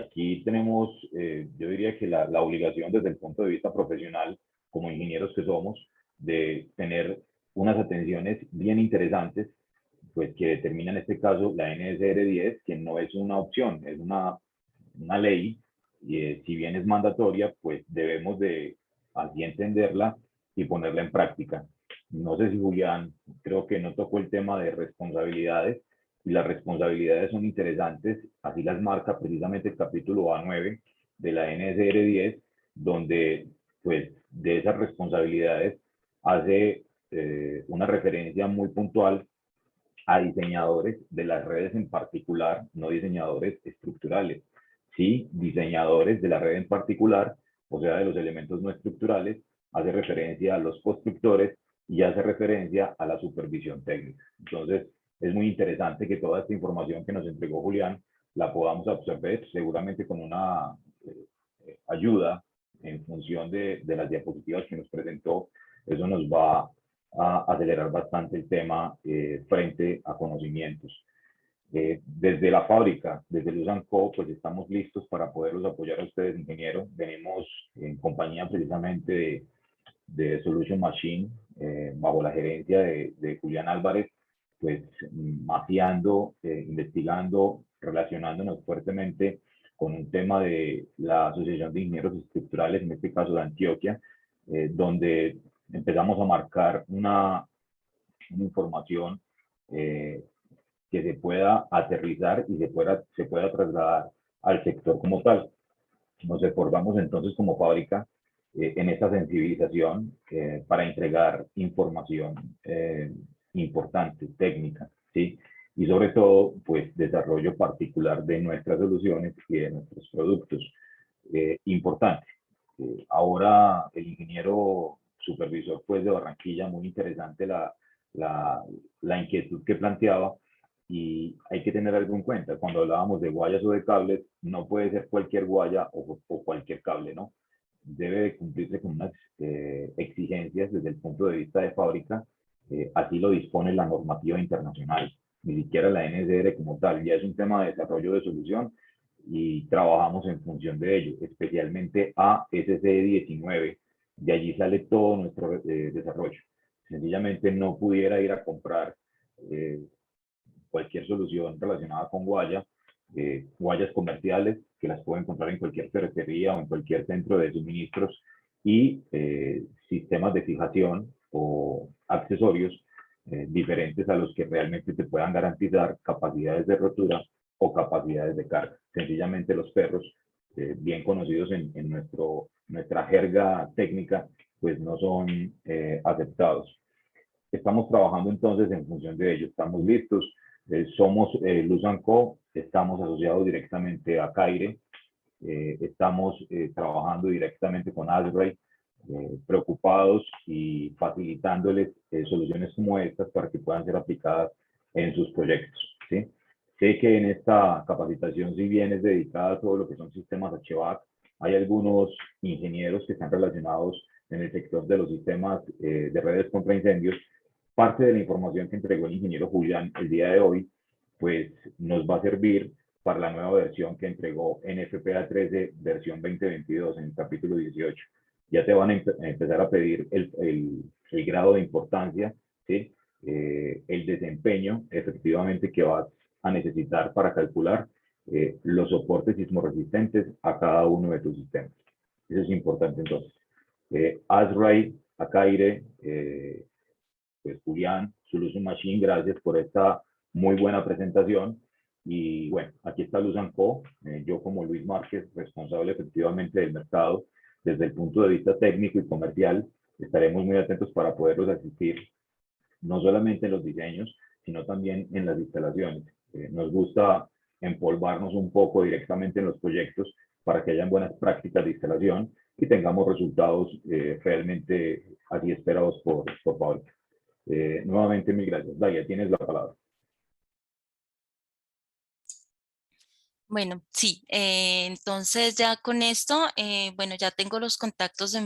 Aquí tenemos, yo diría que la obligación desde el punto de vista profesional, como ingenieros que somos, de tener unas atenciones bien interesantes, pues que determina en este caso la NSR 10, que no es una opción, es una ley, y si bien es mandatoria, pues debemos de así entenderla y ponerla en práctica. No sé si Julián, creo que no tocó el tema de responsabilidades, y las responsabilidades son interesantes, así las marca precisamente el capítulo A9 de la NSR 10, donde pues de esas responsabilidades hace una referencia muy puntual a diseñadores de las redes en particular, no diseñadores estructurales, sí diseñadores de la red en particular, o sea, de los elementos no estructurales, hace referencia a los constructores y hace referencia a la supervisión técnica. Entonces, es muy interesante que toda esta información que nos entregó Julián la podamos absorber, seguramente con una ayuda en función de las diapositivas que nos presentó. Eso nos va a acelerar bastante el tema frente a conocimientos. Desde la fábrica, desde Luz & Co, pues estamos listos para poderlos apoyar a ustedes, ingeniero. Venimos en compañía precisamente de Solution Machine, bajo la gerencia de Julián Álvarez, pues mapeando, investigando, relacionándonos fuertemente con un tema de la Asociación de Ingenieros Estructurales, en este caso de Antioquia, donde empezamos a marcar una información que se pueda aterrizar y se pueda trasladar al sector como tal. Nos esforzamos entonces como fábrica en esta sensibilización para entregar información importante, técnica, ¿sí? Y sobre todo, pues, desarrollo particular de nuestras soluciones y de nuestros productos. Importante. Ahora el ingeniero supervisor, pues, de Barranquilla, muy interesante la inquietud que planteaba, Y hay que tener algo en cuenta, cuando hablábamos de guayas o de cables, no puede ser cualquier guaya o cualquier cable, ¿no? Debe de cumplirse con unas exigencias desde el punto de vista de fábrica, así lo dispone la normativa internacional, ni siquiera la NSR como tal, ya es un tema de desarrollo de solución y trabajamos en función de ello, especialmente a SC19, de allí sale todo nuestro desarrollo. Sencillamente no pudiera ir a comprar cualquier solución relacionada con guaya, guayas comerciales que las pueden encontrar en cualquier ferretería o en cualquier centro de suministros y sistemas de fijación o accesorios diferentes a los que realmente te puedan garantizar capacidades de rotura o capacidades de carga. Sencillamente los perros, bien conocidos en nuestra jerga técnica, pues no son aceptados. Estamos trabajando entonces en función de ello, estamos listos. Somos Luz & Co, estamos asociados directamente a Caire, estamos trabajando directamente con Asray, preocupados y facilitándoles soluciones como estas para que puedan ser aplicadas en sus proyectos, ¿sí? Sé que en esta capacitación, si bien es dedicada a todo lo que son sistemas HVAC, hay algunos ingenieros que están relacionados en el sector de los sistemas de redes contra incendios. Parte de la información que entregó el ingeniero Julián el día de hoy, pues nos va a servir para la nueva versión que entregó NFPA 13 versión 2022 en el capítulo 18. Ya te van a empezar a pedir el grado de importancia, ¿sí? El desempeño efectivamente que vas a necesitar para calcular los soportes sismoresistentes a cada uno de tus sistemas. Eso es importante entonces. Asray, Acaire, pues Julián, Solution Machine, gracias por esta muy buena presentación. Y bueno, aquí está Luz & Co, yo como Luis Márquez, responsable efectivamente del mercado, desde el punto de vista técnico y comercial, estaremos muy atentos para poderlos asistir, no solamente en los diseños, sino también en las instalaciones. Nos gusta empolvarnos un poco directamente en los proyectos para que hayan buenas prácticas de instalación y tengamos resultados realmente así esperados por fábrica. Nuevamente, mil gracias. Dalia, tienes la palabra. Bueno, sí, entonces ya con esto, bueno, ya tengo los contactos de